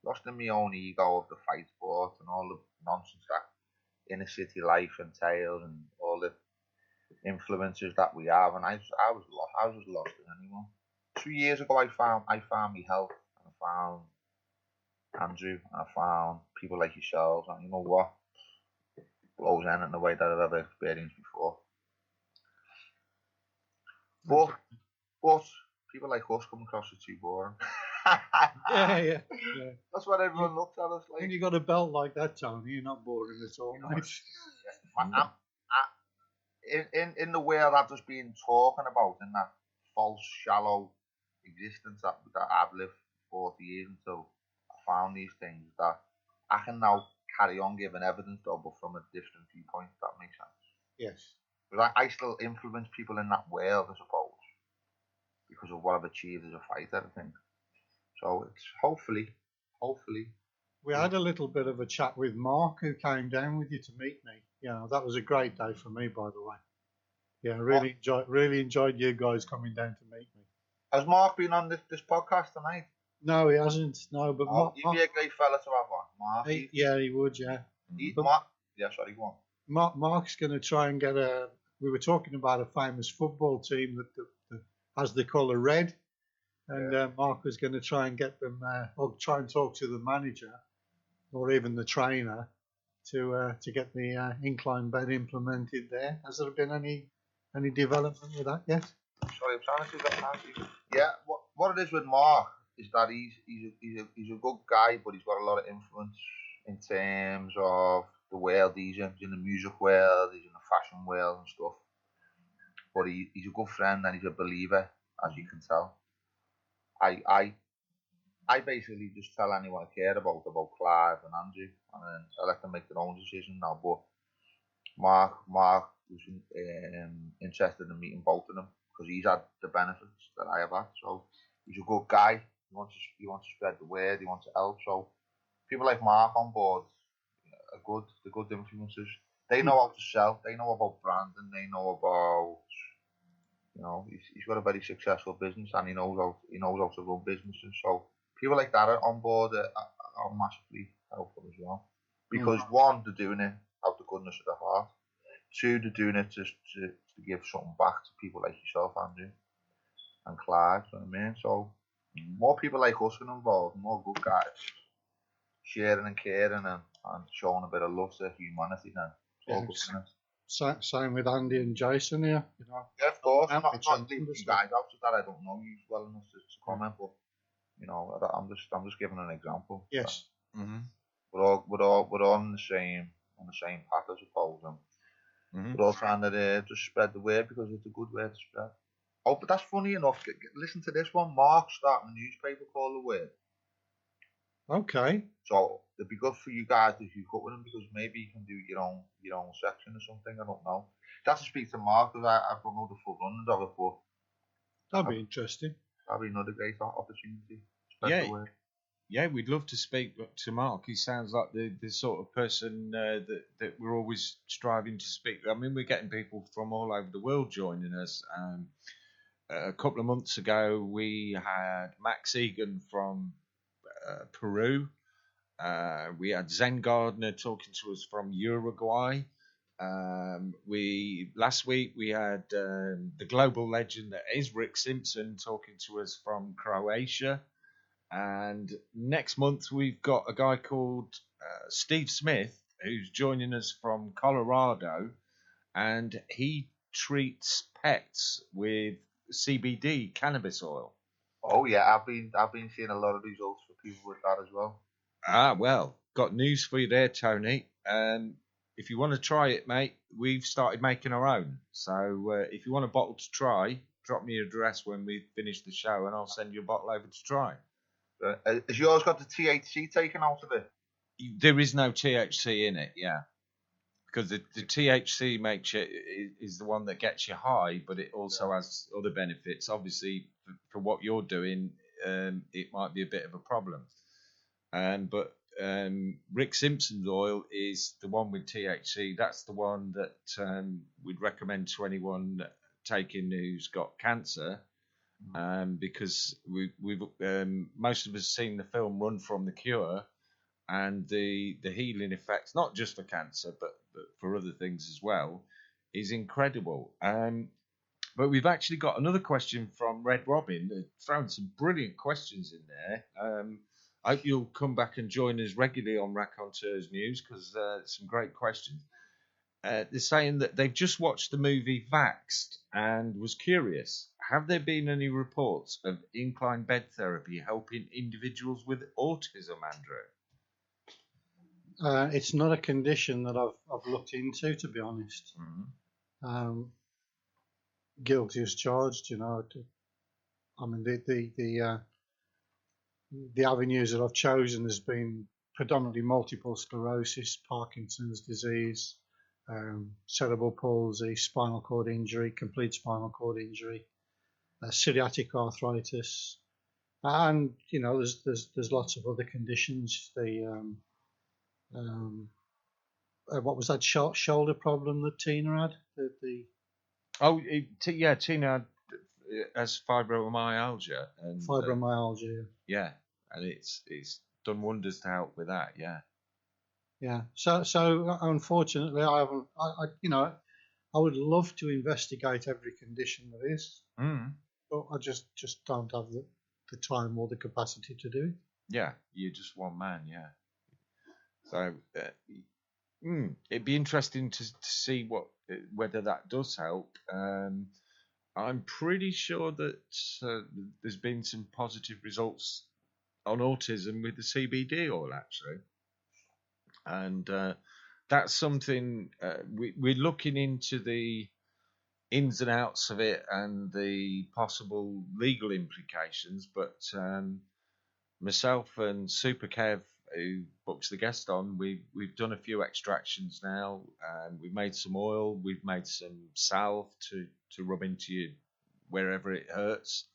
Speaker 4: lost in my own ego of the fight sport and all the nonsense that inner city life entails and all the influences that we have. And I was lost. I was as lost as anyone. 2 years ago, I found my health, and I found Andrew, and I found people like yourselves, and you know what? It blows in the way that I've ever experienced before. But people like us come across as too boring.
Speaker 3: Yeah.
Speaker 4: That's what everyone looks at us like.
Speaker 3: When you got a belt like that, Tony, you're not boring at all, mate.
Speaker 4: In the way I've just been talking about, in that false, shallow existence that I've lived 40 years until I found these things, that I can now carry on giving evidence, though, but from a different viewpoint, if that makes sense.
Speaker 3: Yes.
Speaker 4: But I still influence people in that world, I suppose, because of what I've achieved as a fighter, I think. So it's hopefully.
Speaker 3: We had a little bit of a chat with Mark, who came down with you to meet me. That was a great day for me, by the way. Yeah, really enjoyed you guys coming down to meet me.
Speaker 4: Has Mark been on this podcast tonight?
Speaker 3: No, he hasn't. No, but Mark,
Speaker 4: he'd be a great fella to have on, Mark.
Speaker 3: He would, yeah.
Speaker 4: Mark, sorry, go on.
Speaker 3: Mark's going to try and get we were talking about a famous football team that has the colour red, and Mark was going to try and get them, or try and talk to the manager, or even the trainer, to get the incline bed implemented there. Has there been any development with that yet?
Speaker 4: Sorry, I'm trying to do that now. Yeah, what it is with Mark is that he's a good guy, but he's got a lot of influence in terms of the world he's in. He's in the music world, he's in the fashion world and stuff. But he's a good friend and he's a believer, as you can tell. I basically just tell anyone I care about Clive and Andrew, and then I let them make their own decision now. But Mark was interested in meeting both of them because he's had the benefits that I have had. So he's a good guy. He wants to spread the word. He wants to help. So people like Mark on board are good influences. They know how to sell. They know about branding. They know about, he's got a very successful business and he knows how to run businesses. So people like that on board are massively helpful as well. Because one, they're doing it out of the goodness of their heart. Two, they're doing it just to give something back to people like yourself, Andrew, and Clive. You know what I mean? So more people like us get involved, more good guys sharing and caring and showing a bit of love to humanity now.
Speaker 3: Same with Andy and Jason here.
Speaker 4: Yeah, of course. I'm not leaving you guys out of that. I don't know you well enough to comment, but I'm just giving an example.
Speaker 3: Yes.
Speaker 1: Mm-hmm.
Speaker 4: We're all on the same path, I suppose. We're all trying to just spread the word because it's a good word to spread. Oh, but that's funny enough. Listen to this one. Mark's starting a newspaper called The Word.
Speaker 3: Okay.
Speaker 4: So it'd be good for you guys if you cut with him because maybe you can do your own section or something. I don't know. You have to speak to Mark because I don't know the full runnings of it, but
Speaker 3: that'd be interesting.
Speaker 4: That'd be another great opportunity.
Speaker 1: Yeah, we'd love to speak to Mark. He sounds like the sort of person that we're always striving to speak. I mean, we're getting people from all over the world joining us. A couple of months ago, we had Max Egan from Peru. We had Zen Gardner talking to us from Uruguay. Last week we had the global legend that is Rick Simpson talking to us from Croatia. And next month we've got a guy called Steve Smith who's joining us from Colorado, and he treats pets with CBD cannabis oil.
Speaker 4: Oh yeah, I've been seeing a lot of results for people with that as well.
Speaker 1: Well, got news for you there, Tony. If you want to try it, mate, we've started making our own. So if you want a bottle to try, drop me your address when we finish the show, and I'll send you a bottle over to try.
Speaker 4: Has yours got the THC taken out of it?
Speaker 1: There is no THC in it, yeah. Because the THC makes you, is the one that gets you high, but it also has other benefits. Obviously, for what you're doing, it might be a bit of a problem. But Rick Simpson's oil is the one with THC. That's the one that we'd recommend to anyone taking who's got cancer. Because we've most of us seen the film Run from the Cure, and the healing effects, not just for cancer but for other things as well, is incredible. But we've actually got another question from Red Robin. Found some brilliant questions in there. I hope you'll come back and join us regularly on Raconteurs News because some great questions. They're saying that they've just watched the movie Vaxxed and was curious. Have there been any reports of incline bed therapy helping individuals with autism, Andrew?
Speaker 3: It's not a condition that I've looked into, to be honest.
Speaker 1: Mm-hmm.
Speaker 3: Guilty as charged, I mean, the avenues that I've chosen has been predominantly multiple sclerosis, Parkinson's disease, cerebral palsy, spinal cord injury, complete spinal cord injury, psoriatic arthritis, and there's lots of other conditions. What was that shoulder problem that Tina had?
Speaker 1: Tina has fibromyalgia. And,
Speaker 3: fibromyalgia.
Speaker 1: Yeah, and it's done wonders to help with that. Yeah.
Speaker 3: Yeah. So unfortunately, I haven't. I would love to investigate every condition there is, but I just don't have the time or the capacity to do it.
Speaker 1: Yeah, you're just one man. Yeah. So it'd be interesting to see whether that does help. I'm pretty sure that there's been some positive results on autism with the CBD oil, actually, and that's something we're looking into the ins and outs of it and the possible legal implications. But myself and Super Kev, who books the guest on, we've done a few extractions now, and we've made some oil, we've made some salve to rub into you wherever it hurts,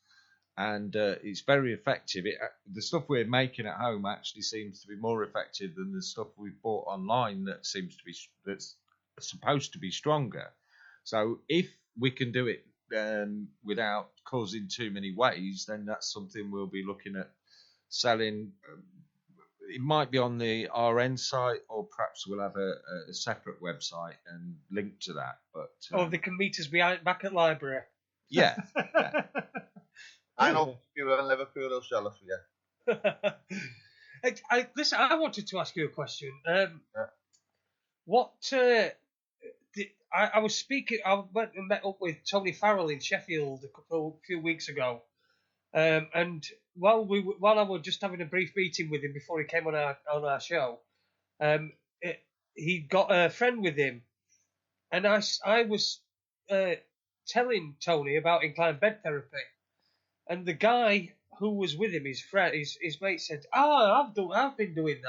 Speaker 1: and it's very effective. The stuff we're making at home actually seems to be more effective than the stuff we've bought online that's supposed to be stronger. So if we can do it without causing too many waves, then that's something we'll be looking at selling. It might be on the RN site, or perhaps we'll have a separate website and link to that. But
Speaker 2: they can meet us back at library.
Speaker 1: Yeah.
Speaker 4: I know people in Liverpool will sell it for you.
Speaker 2: Listen, I wanted to ask you a question. What I was speaking. I went and met up with Tony Farrell in Sheffield a few weeks ago, and while I was just having a brief meeting with him before he came on our show, he got a friend with him, and I was telling Tony about inclined bed therapy, and the guy who was with him, his friend, his mate, said, I've been doing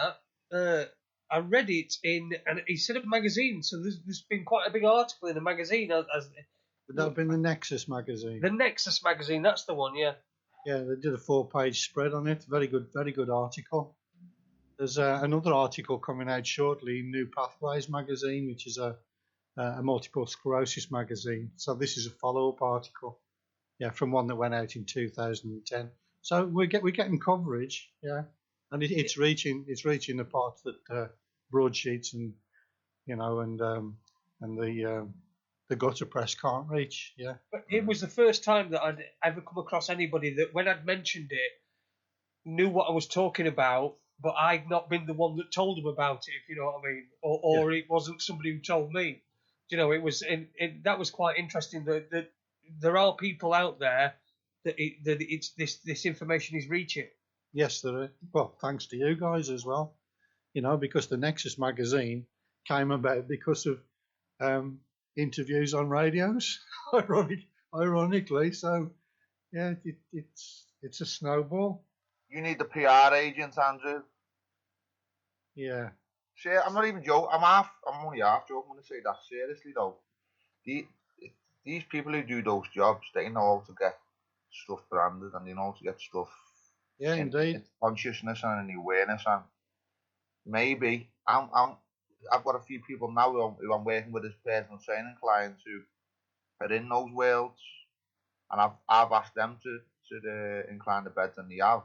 Speaker 2: that. I read it in, and he said, a magazine. So there's been quite a big article in a magazine. Would
Speaker 3: that have been the Nexus magazine?
Speaker 2: The Nexus magazine, that's the one, yeah.
Speaker 3: Yeah, they did a 4-page spread on it. Very good article. There's another article coming out shortly in New Pathways magazine, which is a multiple sclerosis magazine. So this is a follow-up article, from one that went out in 2010. So we're getting coverage, and it's reaching the parts that broadsheets and the gutter press can't reach. Yeah.
Speaker 2: But it was the first time that I'd ever come across anybody that, when I'd mentioned it, knew what I was talking about, but I'd not been the one that told them about it, if you know what I mean, or it wasn't somebody who told me. It was that was quite interesting that there are people out there that it's this information is reaching.
Speaker 3: Yes, there are. Well, thanks to you guys as well. Because the Nexus magazine came about because of interviews on radios, ironically. So, yeah, it's a snowball.
Speaker 4: You need the PR agent, Andrew.
Speaker 3: Yeah.
Speaker 4: See, I'm not even joking. I'm only half joking when I say that. Seriously though, these people who do those jobs, they know how to get stuff branded, and they know how to get stuff.
Speaker 3: Yeah, indeed.
Speaker 4: Consciousness and awareness, and maybe I've got a few people now who I'm working with as personal training clients who are in those worlds, and I've asked them to incline the beds, and they have,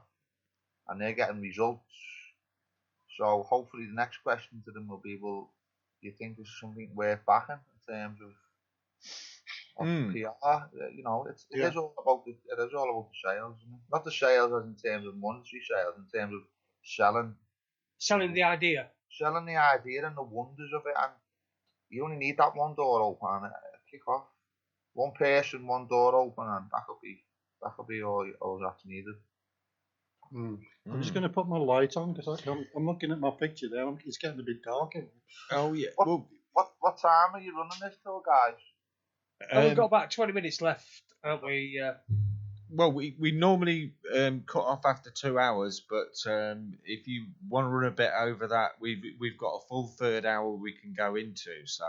Speaker 4: and they're getting results. So hopefully the next question to them will be, well, do you think this is something worth backing in terms of PR? It is all about the sales, isn't it? Not the sales as in terms of monetary sales, in terms of selling
Speaker 2: the idea,
Speaker 4: and the wonders of it. And you only need that one door open and kick off. One person, one door open, and that could be all that's needed.
Speaker 3: I'm just going to put my light on because I'm looking at my picture there. It's getting a bit dark in here.
Speaker 1: Oh yeah.
Speaker 4: What time are you running this till, guys?
Speaker 2: We've got about 20 minutes left, haven't we?
Speaker 1: Well, we normally cut off after 2 hours, but if you want to run a bit over that, we've got a full third hour we can go into, so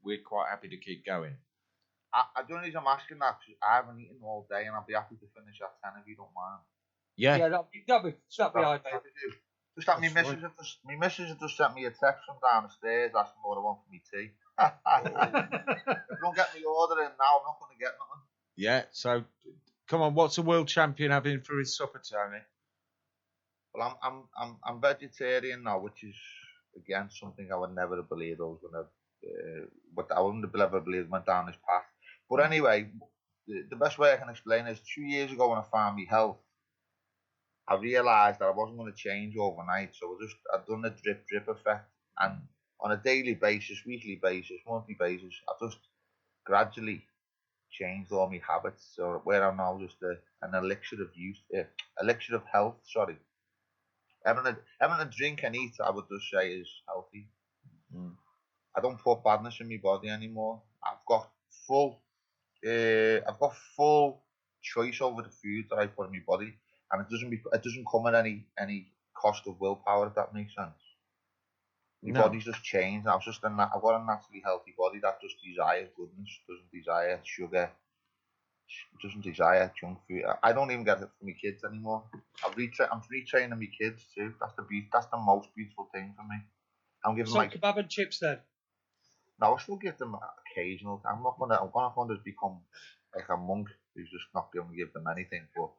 Speaker 1: we're quite happy to keep going.
Speaker 4: The only reason I'm asking that is I haven't eaten all day, and I'll be happy to finish at 10 if you don't mind.
Speaker 1: Yeah.
Speaker 2: Yeah, that'd be ideal.
Speaker 4: Just that my missus has just sent me a text from downstairs asking what I want for my tea. If you don't get me order in now, I'm not going to get nothing.
Speaker 1: Yeah, so come on, what's a world champion having for his supper, Tony?
Speaker 4: Well, I'm vegetarian now, which is again something I would never have believed I was gonna. But I wouldn't have ever believed went down this path. But anyway, the best way I can explain is 2 years ago when I found my health, I realised that I wasn't going to change overnight. So I'd done the drip effect, and on a daily basis, weekly basis, monthly basis, I just gradually changed all my habits. So where I'm now just an elixir of youth, elixir of health. Sorry. Having a drink and eat, I would just say, is healthy. I don't put badness in my body anymore. I've got full choice over the food that I put in my body, and it doesn't come at any cost of willpower, if that makes sense. My body's just changed. I've got a naturally healthy body that just desires goodness, doesn't desire sugar, doesn't desire junk food. I don't even get it for my kids anymore. I'm retraining my kids too. That's the most beautiful thing for me. I'm giving
Speaker 2: kebab and chips then.
Speaker 4: No, I still give them occasional. I'm not gonna just become like a monk who's just not going to give them anything. But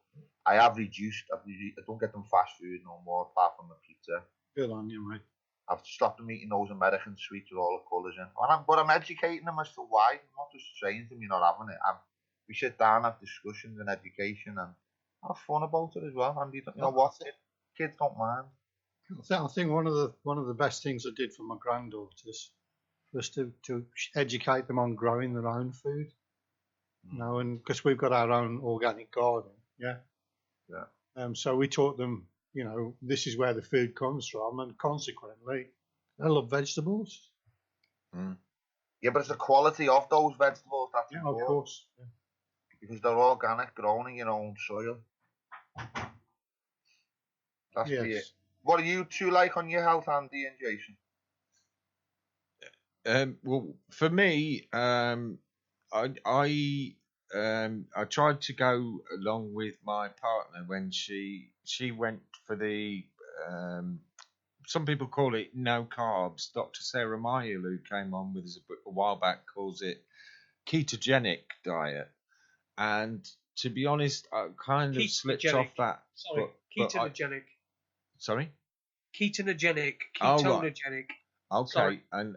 Speaker 4: I have reduced. I don't get them fast food no more, apart from the pizza.
Speaker 3: Good on you, mate.
Speaker 4: I've stopped them eating those American sweets with all the colours in. But I'm educating them as to why. I'm not just saying to them, you're not having it. We sit down, have discussions and education, and have fun about it as well. And you know what? Kids don't mind.
Speaker 3: I think one of the best things I did for my granddaughters was to educate them on growing their own food. You know, and because we've got our own organic garden, yeah. So we taught them, you know, this is where the food comes from, and consequently, they love vegetables.
Speaker 4: Yeah, but it's the quality of those vegetables that's important.
Speaker 3: Of course. Yeah.
Speaker 4: Because they're organic, grown in your own soil. That's it. What are you two like on your health, Andy and Jason?
Speaker 1: Well, for me, I tried to go along with my partner when she went for the some people call it no carbs. Dr. Sarah Meyer, who came on with us a while back, calls it ketogenic diet. And to be honest, I kind of slipped off that.
Speaker 2: Sorry, ketogenic.
Speaker 1: Sorry?
Speaker 2: Ketogenic.
Speaker 1: Oh, right. Okay, sorry. And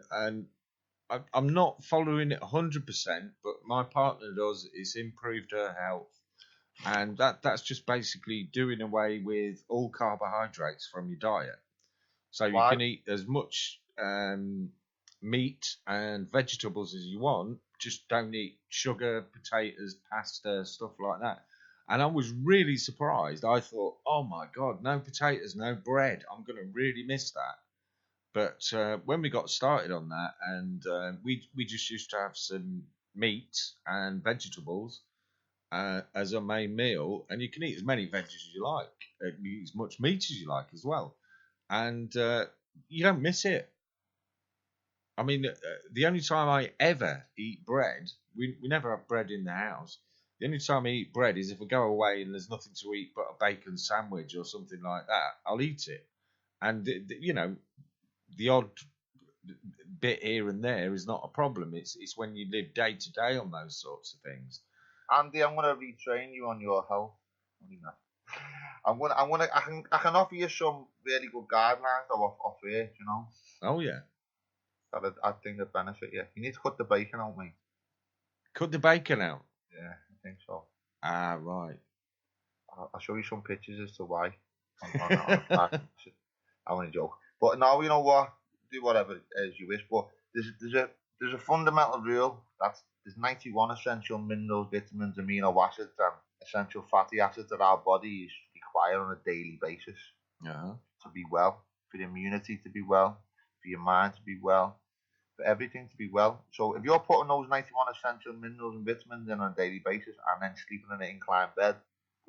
Speaker 1: I'm not following it 100%, but my partner does. It's improved her health, and that's just basically doing away with all carbohydrates from your diet. So you can eat as much meat and vegetables as you want. Just don't eat sugar, potatoes, pasta, stuff like that. And I was really surprised. I thought, oh my God, no potatoes, no bread. I'm going to really miss that. But when we got started on that, and we just used to have some meat and vegetables as a main meal, and you can eat as many veggies as you like, eat as much meat as you like as well, and you don't miss it. I mean, the only time I ever eat bread, we never have bread in the house. The only time I eat bread is if I go away and there's nothing to eat but a bacon sandwich or something like that. I'll eat it, and you know. The odd bit here and there is not a problem. It's when you live day to day on those sorts of things.
Speaker 4: Andy, I'm gonna retrain you on your health. I can offer you some really good guidelines off here, you know.
Speaker 1: Oh yeah.
Speaker 4: That I think would benefit you. You need to cut the bacon out, mate. Cut
Speaker 1: the bacon out?
Speaker 4: Yeah, I think so.
Speaker 1: Ah, right.
Speaker 4: I'll show you some pictures as to why. I want to joke. But no, you know what? Do whatever as you wish. But there's a fundamental rule that there's 91 essential minerals, vitamins, amino acids, and essential fatty acids that our bodies require on a daily basis to be well, for the immunity to be well, for your mind to be well, for everything to be well. So if you're putting those 91 essential minerals and vitamins in on a daily basis and then sleeping in an inclined bed,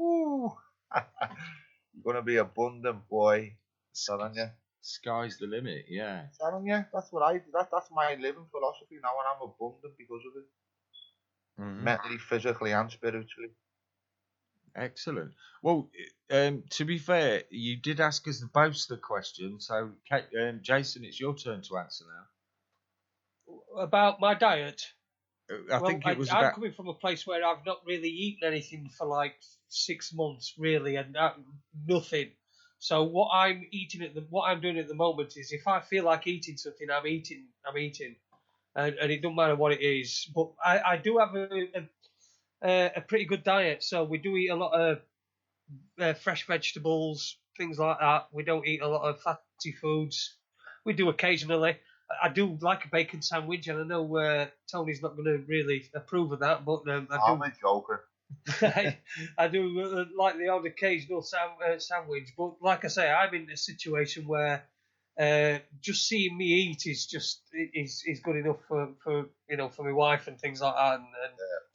Speaker 4: Ooh. You're gonna be abundant, boy. Telling you.
Speaker 1: Sky's the limit, yeah.
Speaker 4: Telling you. That's what I do. That's my living philosophy now, and I'm abundant because of it.
Speaker 1: Mhm.
Speaker 4: Mentally, physically, and spiritually.
Speaker 1: Excellent. Well, to be fair, you did ask us both the question, so Jason, it's your turn to answer now.
Speaker 2: About my diet.
Speaker 1: I think it was
Speaker 2: I'm
Speaker 1: about.
Speaker 2: coming from a place where I've not really eaten anything for like 6 months, really, and nothing. So what I'm doing at the moment is, if I feel like eating something, I'm eating, and it don't matter what it is. But I do have a pretty good diet, so we do eat a lot of fresh vegetables, things like that. We don't eat a lot of fatty foods. We do occasionally. I do like a bacon sandwich, and I know Tony's not going to really approve of that, but I do.
Speaker 4: I'm a joker.
Speaker 2: I do like the odd occasional sandwich, but like I say, I'm in a situation where just seeing me eat is good enough for my wife and things like that, and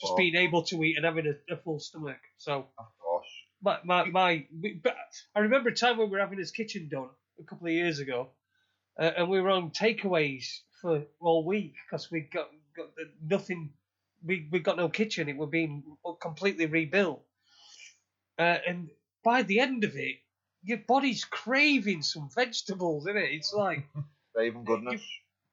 Speaker 2: just being able to eat and having a full stomach. So
Speaker 4: Of course.
Speaker 2: but I remember a time when we were having his kitchen done a couple of years ago, and we were on takeaways for all week because we got nothing. We got no kitchen. It was being completely rebuilt, and by the end of it, your body's craving some vegetables, isn't it? It's like
Speaker 4: Saving goodness.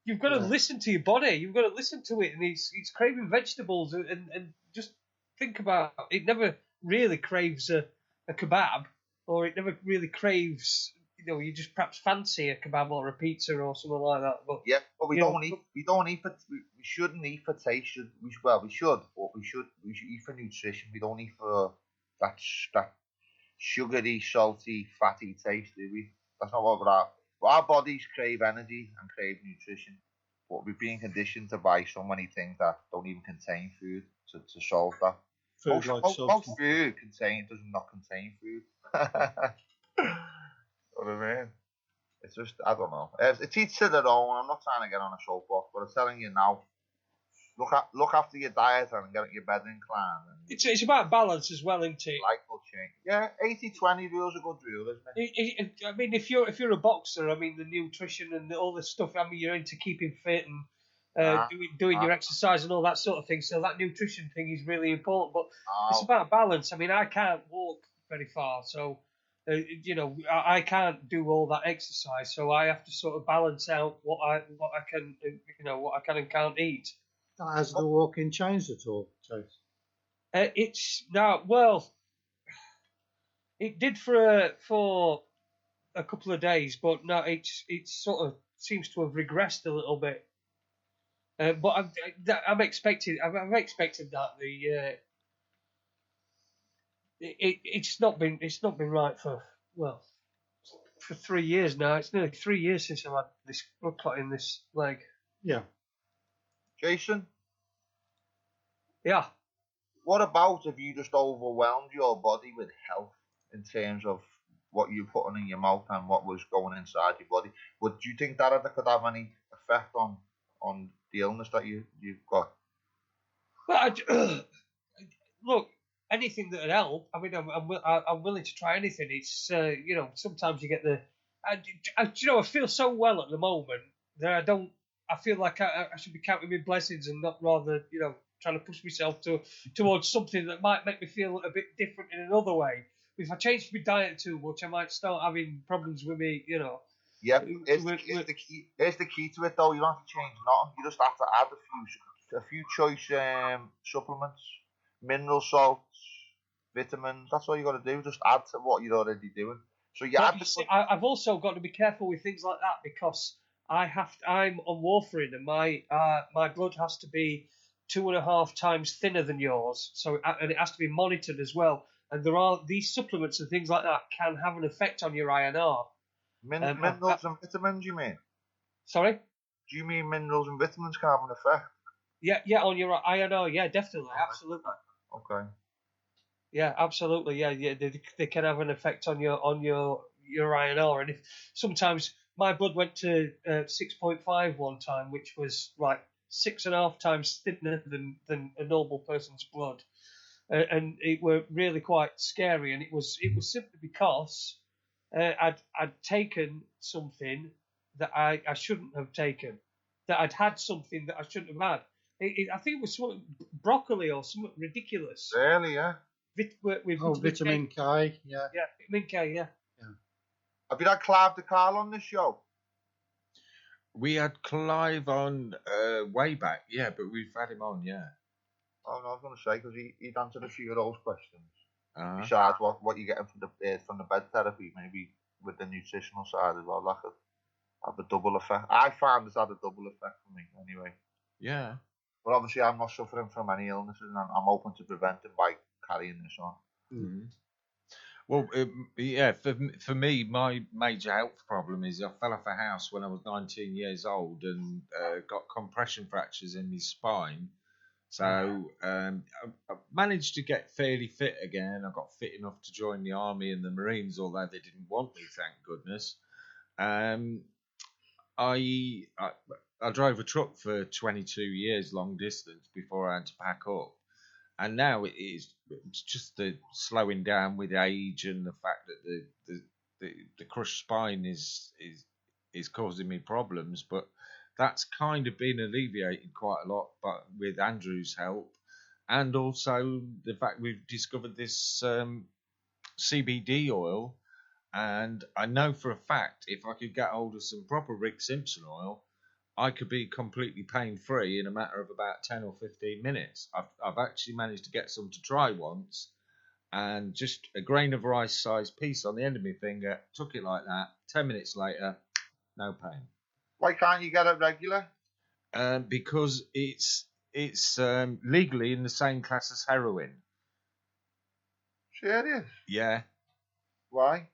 Speaker 2: you've got to listen to your body. You've got to listen to it, and it's craving vegetables, and just think about it. It never really craves a kebab, or it never really craves. You just perhaps fancy a kebab or a pizza or something like that. But
Speaker 4: Yeah, but we
Speaker 2: you
Speaker 4: don't
Speaker 2: know,
Speaker 4: eat. We don't eat for. We shouldn't eat for taste. We should, well, we should, but we should. We should eat for nutrition. We don't eat for that sugary, salty, fatty taste, do we? That's not what we're at. But our bodies crave energy and crave nutrition. But we're being conditioned to buy so many things that don't even contain food to solve that.
Speaker 3: Food like
Speaker 4: Most
Speaker 3: substance.
Speaker 4: food does not contain food. What I mean? It's just, I don't know. It's each to their own. I'm not trying to get on a soapbox, but I'm telling you now, look after your diet and get your bed inclined. And
Speaker 2: it's about balance as well, isn't it?
Speaker 4: life will change. Yeah, 80-20 rule's a good rule, isn't it?
Speaker 2: I mean, if you're a boxer, I mean, the nutrition and all this stuff. I mean, you're into keeping fit and doing your exercise and all that sort of thing. So that nutrition thing is really important. But it's about balance. I mean, I can't walk very far, so I can't do all that exercise. So I have to sort of balance out what I can what I can and can't eat.
Speaker 3: Has the walking changed at all, Chase?
Speaker 2: It's now it did for a couple of days, but now it's sort of seems to have regressed a little bit. But I'm expecting that it's not been right for 3 years now. It's nearly 3 years since I've had this blood clot in this leg.
Speaker 3: Yeah.
Speaker 4: Jason,
Speaker 2: Yeah.
Speaker 4: what about if you just overwhelmed your body with health in terms of what you're putting in your mouth and what was going inside your body? Do you think that could have any effect on the illness that you've got?
Speaker 2: But look, anything that would help. I mean, I'm willing to try anything. It's sometimes you get I feel so well at the moment that I feel like I should be counting my blessings and not rather trying to push myself towards something that might make me feel a bit different in another way. If I change my diet too much, I might start having problems with me.
Speaker 4: Yeah, here's the key to it though. You don't have to change nothing. You just have to add a few choice supplements, mineral salts, vitamins. That's all you got to do. Just add to what you're already doing. So
Speaker 2: I've also got to be careful with things like that because I'm on warfarin and my blood has to be 2.5 times thinner than yours. So and it has to be monitored as well. And there are these supplements and things like that can have an effect on your INR.
Speaker 4: Minerals and vitamins, you mean?
Speaker 2: Sorry?
Speaker 4: Do you mean minerals and vitamins can have an effect?
Speaker 2: Yeah, on your INR, yeah, definitely, absolutely.
Speaker 4: Okay.
Speaker 2: Yeah, absolutely, yeah, they can have an effect on your INR, and if sometimes my blood went to 6.5 one time, which was like 6.5 times thinner than a normal person's blood. and it were really quite scary. And it was simply because I'd taken something that I shouldn't have taken, that I'd had something that I shouldn't have had. I think it was something broccoli or something ridiculous.
Speaker 4: Really, yeah.
Speaker 2: With
Speaker 3: vitamin K, yeah.
Speaker 2: Yeah, vitamin K, yeah.
Speaker 4: Have you had Clive the Carl on this show?
Speaker 1: We had Clive on way back, yeah, but we've had him on, yeah.
Speaker 4: Oh, no, I was going to say, because he'd answered a few of those questions.
Speaker 1: Uh-huh.
Speaker 4: Besides what you're getting from the bed therapy, maybe with the nutritional side as well, that could have a double effect. I found it's had a double effect for me, anyway.
Speaker 1: Yeah.
Speaker 4: But obviously, I'm not suffering from any illnesses, and I'm open to preventing by carrying this on.
Speaker 1: Mm-hmm. Well, yeah, for me, my major health problem is I fell off a house when I was 19 years old and got compression fractures in my spine. So I managed to get fairly fit again. I got fit enough to join the army and the Marines, although they didn't want me, thank goodness. I drove a truck for 22 years, long distance, before I had to pack up. And now it's just the slowing down with age and the fact that the crushed spine is causing me problems. But that's kind of been alleviated quite a lot, but with Andrew's help, and also the fact we've discovered this CBD oil. And I know for a fact if I could get hold of some proper Rick Simpson oil, I could be completely pain-free in a matter of about 10 or 15 minutes. I've actually managed to get some to try once, and just a grain of rice-sized piece on the end of my finger, took it like that, 10 minutes later, no pain.
Speaker 4: Why can't you get it regular?
Speaker 1: Because it's legally in the same class as heroin.
Speaker 4: Serious?
Speaker 1: Yeah.
Speaker 4: Why?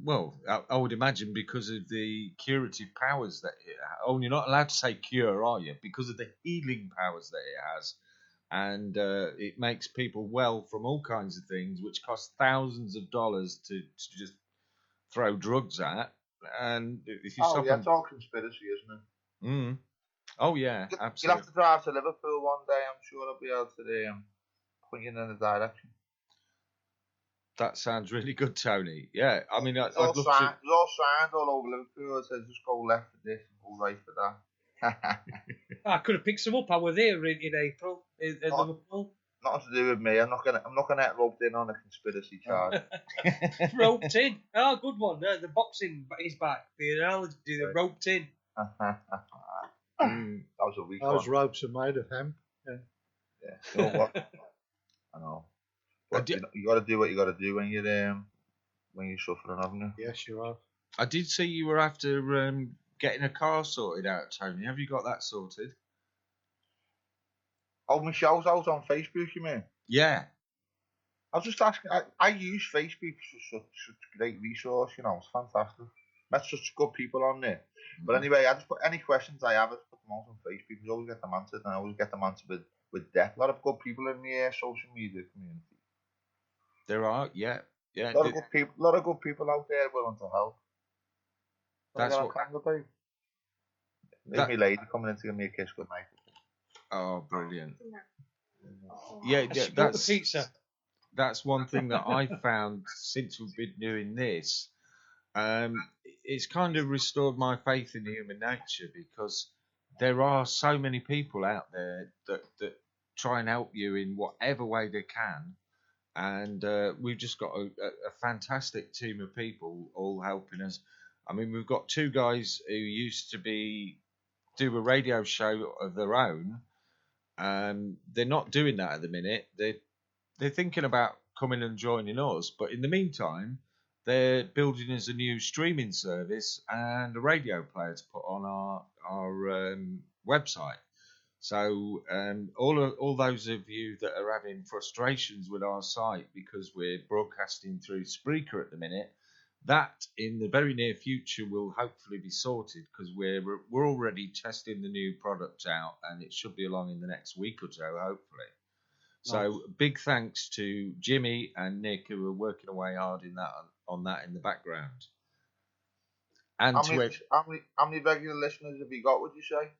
Speaker 1: Well, I would imagine because of the curative powers that it has. Oh, you're not allowed to say cure, are you? Because of the healing powers that it has. And it makes people well from all kinds of things, which cost thousands of dollars to just throw drugs at. And if you stop
Speaker 4: it's all conspiracy, isn't it?
Speaker 1: Mm. Oh, yeah, absolutely.
Speaker 4: You'll have to drive to Liverpool one day. I'm sure I'll be able to point you in a direction.
Speaker 1: That sounds really good, Tony. Yeah, I mean, I'd
Speaker 4: all
Speaker 1: love to.
Speaker 4: There's all signs all over Liverpool. It says just go left for this and go right for that.
Speaker 2: I could have picked some up. I was there in April in Liverpool.
Speaker 4: Nothing to do with me. I'm not gonna get roped in on a conspiracy charge.
Speaker 2: Roped in. Oh, good one. The boxing is back. The analogy, the roped in.
Speaker 4: That was a weak one.
Speaker 3: Those ropes are made of hemp.
Speaker 4: Yeah. You know what? I know. But you got to do what you got to do when you're suffering, haven't you?
Speaker 3: Yes, you are.
Speaker 1: I did see you were after getting a car sorted out, Tony. Have you got that sorted?
Speaker 4: Oh, Michelle's out on Facebook, you mean?
Speaker 1: Yeah.
Speaker 4: I was just asking. I use Facebook as such a great resource. You know, it's fantastic. Met such good people on there. But anyway, I just put any questions I have. I just put them out on Facebook. I always get them answered, and I always get them answered with depth. A lot of good people in the social media community.
Speaker 1: There are, yeah.
Speaker 4: A lot of good people out there willing to help.
Speaker 1: That's what.
Speaker 4: There's my lady coming in to give me a kiss goodnight.
Speaker 1: Oh, brilliant! Yeah,
Speaker 2: that's the pizza.
Speaker 1: That's one thing that I found since we've been doing this. It's kind of restored my faith in human nature, because there are so many people out there that try and help you in whatever way they can. And we've just got a fantastic team of people all helping us. I mean, we've got two guys who used to do a radio show of their own. They're not doing that at the minute. They're thinking about coming and joining us, but in the meantime, they're building us a new streaming service and a radio player to put on our website. So all those of you that are having frustrations with our site because we're broadcasting through Spreaker at the minute, that in the very near future will hopefully be sorted, because we're already testing the new product out, and it should be along in the next week or so, hopefully. So big thanks to Jimmy and Nick, who are working away hard on that in the background. And
Speaker 4: how many regular listeners have you got, would you say?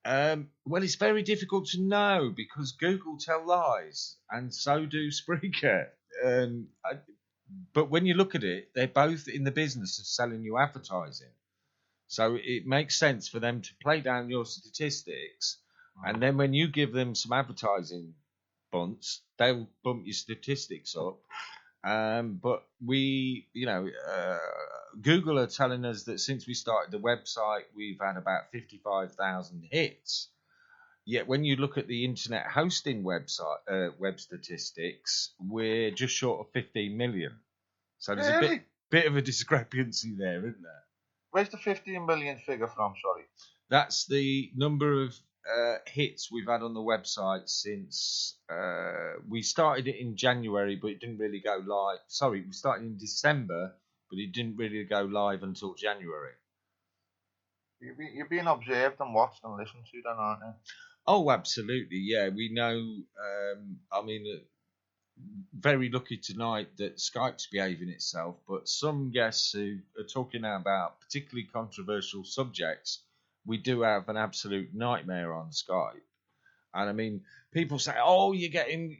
Speaker 1: Well, it's very difficult to know because Google tell lies, and so do Spreaker. But when you look at it, they're both in the business of selling you advertising. So it makes sense for them to play down your statistics, and then when you give them some advertising bunts, they'll bump your statistics up. But Google are telling us that since we started the website, we've had about 55,000 hits. Yet when you look at the internet hosting website web statistics, we're just short of 15 million. So there's a bit of a discrepancy there, isn't there?
Speaker 4: Where's the 15 million figure from? Sorry.
Speaker 1: That's the number of hits we've had on the website since we started it in January, but it didn't really go live. Sorry, we started in December, but it didn't really go live until January.
Speaker 4: You're being observed and watched and listened to, then, aren't you?
Speaker 1: Oh, absolutely. Yeah, we know. Very lucky tonight that Skype's behaving itself, but some guests who are talking about particularly controversial subjects, we do have an absolute nightmare on Skype. And I mean, people say, "Oh, you're getting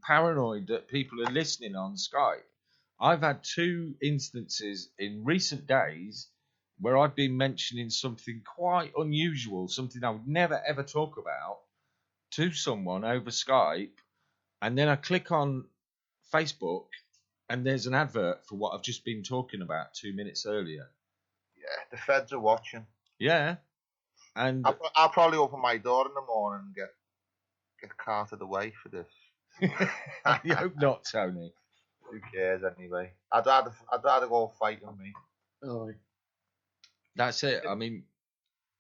Speaker 1: paranoid that people are listening on Skype." I've had 2 instances in recent days where I've been mentioning something quite unusual, something I would never ever talk about, to someone over Skype. And then I click on Facebook, and there's an advert for what I've just been talking about 2 minutes earlier.
Speaker 4: Yeah, the feds are watching.
Speaker 1: Yeah, and
Speaker 4: I'll probably open my door in the morning and get carted away for this.
Speaker 1: I hope not, Tony.
Speaker 4: Who cares anyway? I'd rather go fight with me.
Speaker 3: Oh,
Speaker 1: That's it. I mean,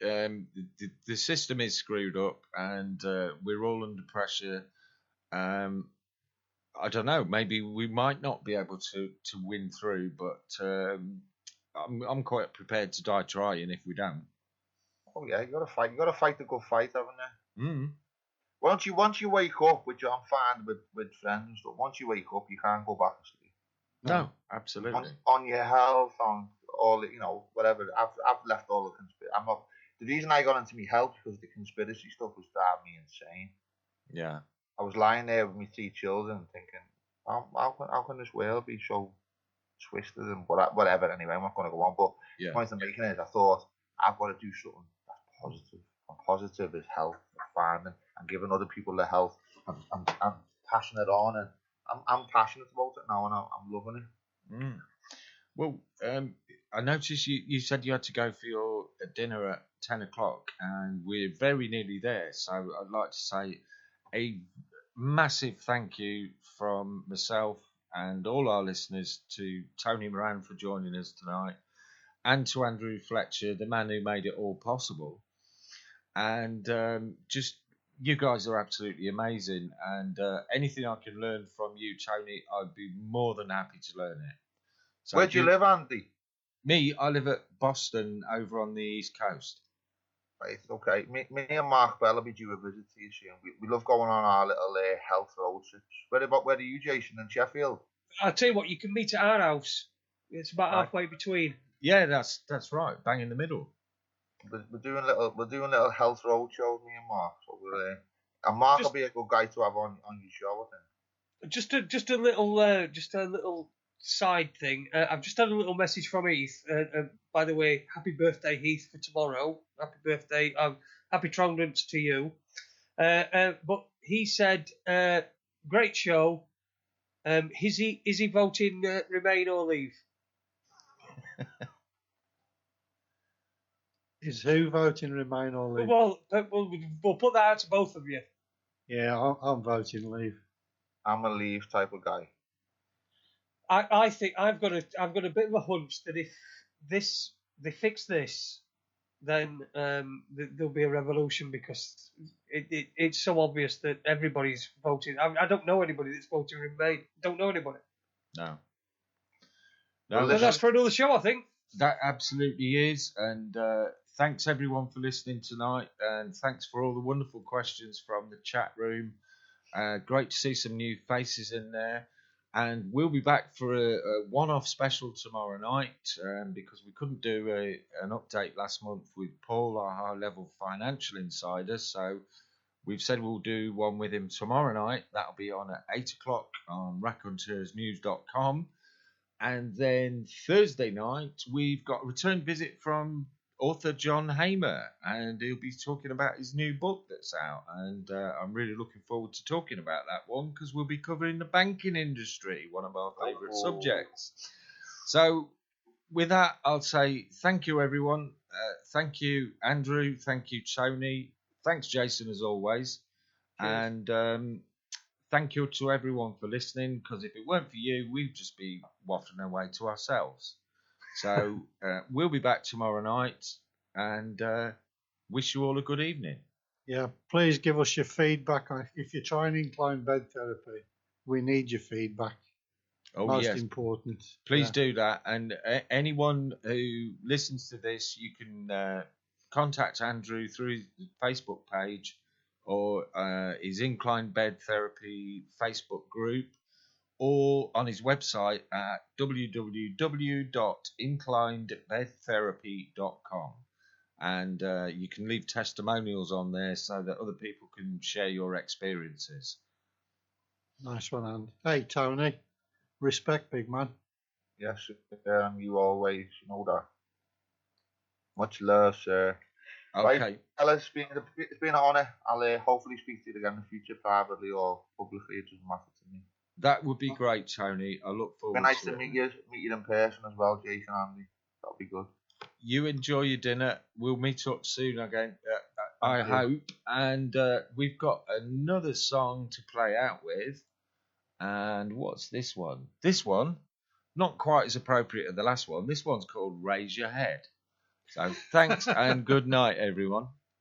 Speaker 1: the system is screwed up, and we're all under pressure. I don't know. Maybe we might not be able to win through, but I'm quite prepared to die trying if we don't.
Speaker 4: Oh yeah, you gotta fight. You gotta fight the good fight, haven't you?
Speaker 1: Mm.
Speaker 4: Once you wake up, which I'm fine with friends and stuff. Once you wake up, you can't go back to sleep.
Speaker 1: No, absolutely.
Speaker 4: On your health, on all whatever. I've left all the conspiracy. I'm not. The reason I got into my health because the conspiracy stuff was driving me insane.
Speaker 1: Yeah.
Speaker 4: I was lying there with my 3 children thinking, how can this world be so twisted and whatever. Anyway, I'm not going to go on. But the point I'm making is I thought, I've got to do something that's positive. And positive is health and finding and giving other people their health. I'm passing it on, and I'm passionate about it now, and I'm loving it.
Speaker 1: Mm. Well, I noticed you said you had to go for your dinner at 10 o'clock, and we're very nearly there. So I'd like to say a massive thank you from myself and all our listeners to Tony Moran for joining us tonight, and to Andrew Fletcher, the man who made it all possible. And just, you guys are absolutely amazing, and anything I can learn from you, Tony, I'd be more than happy to learn it. So
Speaker 4: where do you live, Andy?
Speaker 1: Me, I live at Boston, over on the East Coast.
Speaker 4: Right, okay. Me and Mark Bell will be due a visit to you soon. We love going on our little health road trips. Where are you, Jason, in Sheffield?
Speaker 2: I'll tell you what, you can meet at our house. It's about halfway between.
Speaker 1: Yeah, that's right, bang in the middle.
Speaker 4: We're doing little health road shows, me and Mark. So and Mark will be a good guy to have on your show, I think.
Speaker 2: Just a little side thing. I've just had a little message from Heath. By the way, happy birthday, Heath, for tomorrow. Happy birthday. Happy Trondance to you. But he said, great show. Is he voting Remain or Leave?
Speaker 3: Is who voting Remain or Leave?
Speaker 2: Well, we'll put that out to both of you.
Speaker 3: Yeah, I'm voting Leave.
Speaker 4: I'm a Leave type of guy.
Speaker 2: I think I've got a bit of a hunch that if they fix this, then there'll be a revolution, because it's so obvious that everybody's voting. I don't know anybody that's voting Remain. Don't know anybody.
Speaker 1: No.
Speaker 2: Well, that's for another show, I think.
Speaker 1: That absolutely is, and thanks everyone for listening tonight, and thanks for all the wonderful questions from the chat room. Great to see some new faces in there. And we'll be back for a one-off special tomorrow night because we couldn't do an update last month with Paul, our high-level financial insider. So we've said we'll do one with him tomorrow night. That'll be on at 8 o'clock on raconteursnews.com. And then Thursday night, we've got a return visit from author John Hamer, and he'll be talking about his new book that's out. And I'm really looking forward to talking about that one because we'll be covering the banking industry, one of our favourite subjects. So with that, I'll say thank you, everyone. Thank you, Andrew. Thank you, Tony. Thanks, Jason, as always. Cheers. And thank you to everyone for listening, because if it weren't for you, we'd just be waffling away to ourselves. So we'll be back tomorrow night, and wish you all a good evening.
Speaker 3: Yeah, please give us your feedback. If you're trying incline bed therapy, we need your feedback. Most important.
Speaker 1: Please do that. And anyone who listens to this, you can contact Andrew through his Facebook page or his Incline Bed Therapy Facebook group, or on his website at www.inclinedbedtherapy.com. And you can leave testimonials on there so that other people can share your experiences.
Speaker 3: Nice one, Andy. Hey, Tony. Respect, big man.
Speaker 4: Yes, you always, you know that. Much love, sir.
Speaker 1: Okay.
Speaker 4: Right, fellas, it's been an honour. I'll hopefully speak to you again in the future, privately or publicly. It doesn't matter to me.
Speaker 1: That would be great, Tony. I look forward to it.
Speaker 4: It'd be nice to meet you in person as well, Jason and Andy. That'll be good.
Speaker 1: You enjoy your dinner. We'll meet up soon again, I hope. And we've got another song to play out with. And what's this one? This one, not quite as appropriate as the last one. This one's called Raise Your Head. So thanks and good night, everyone.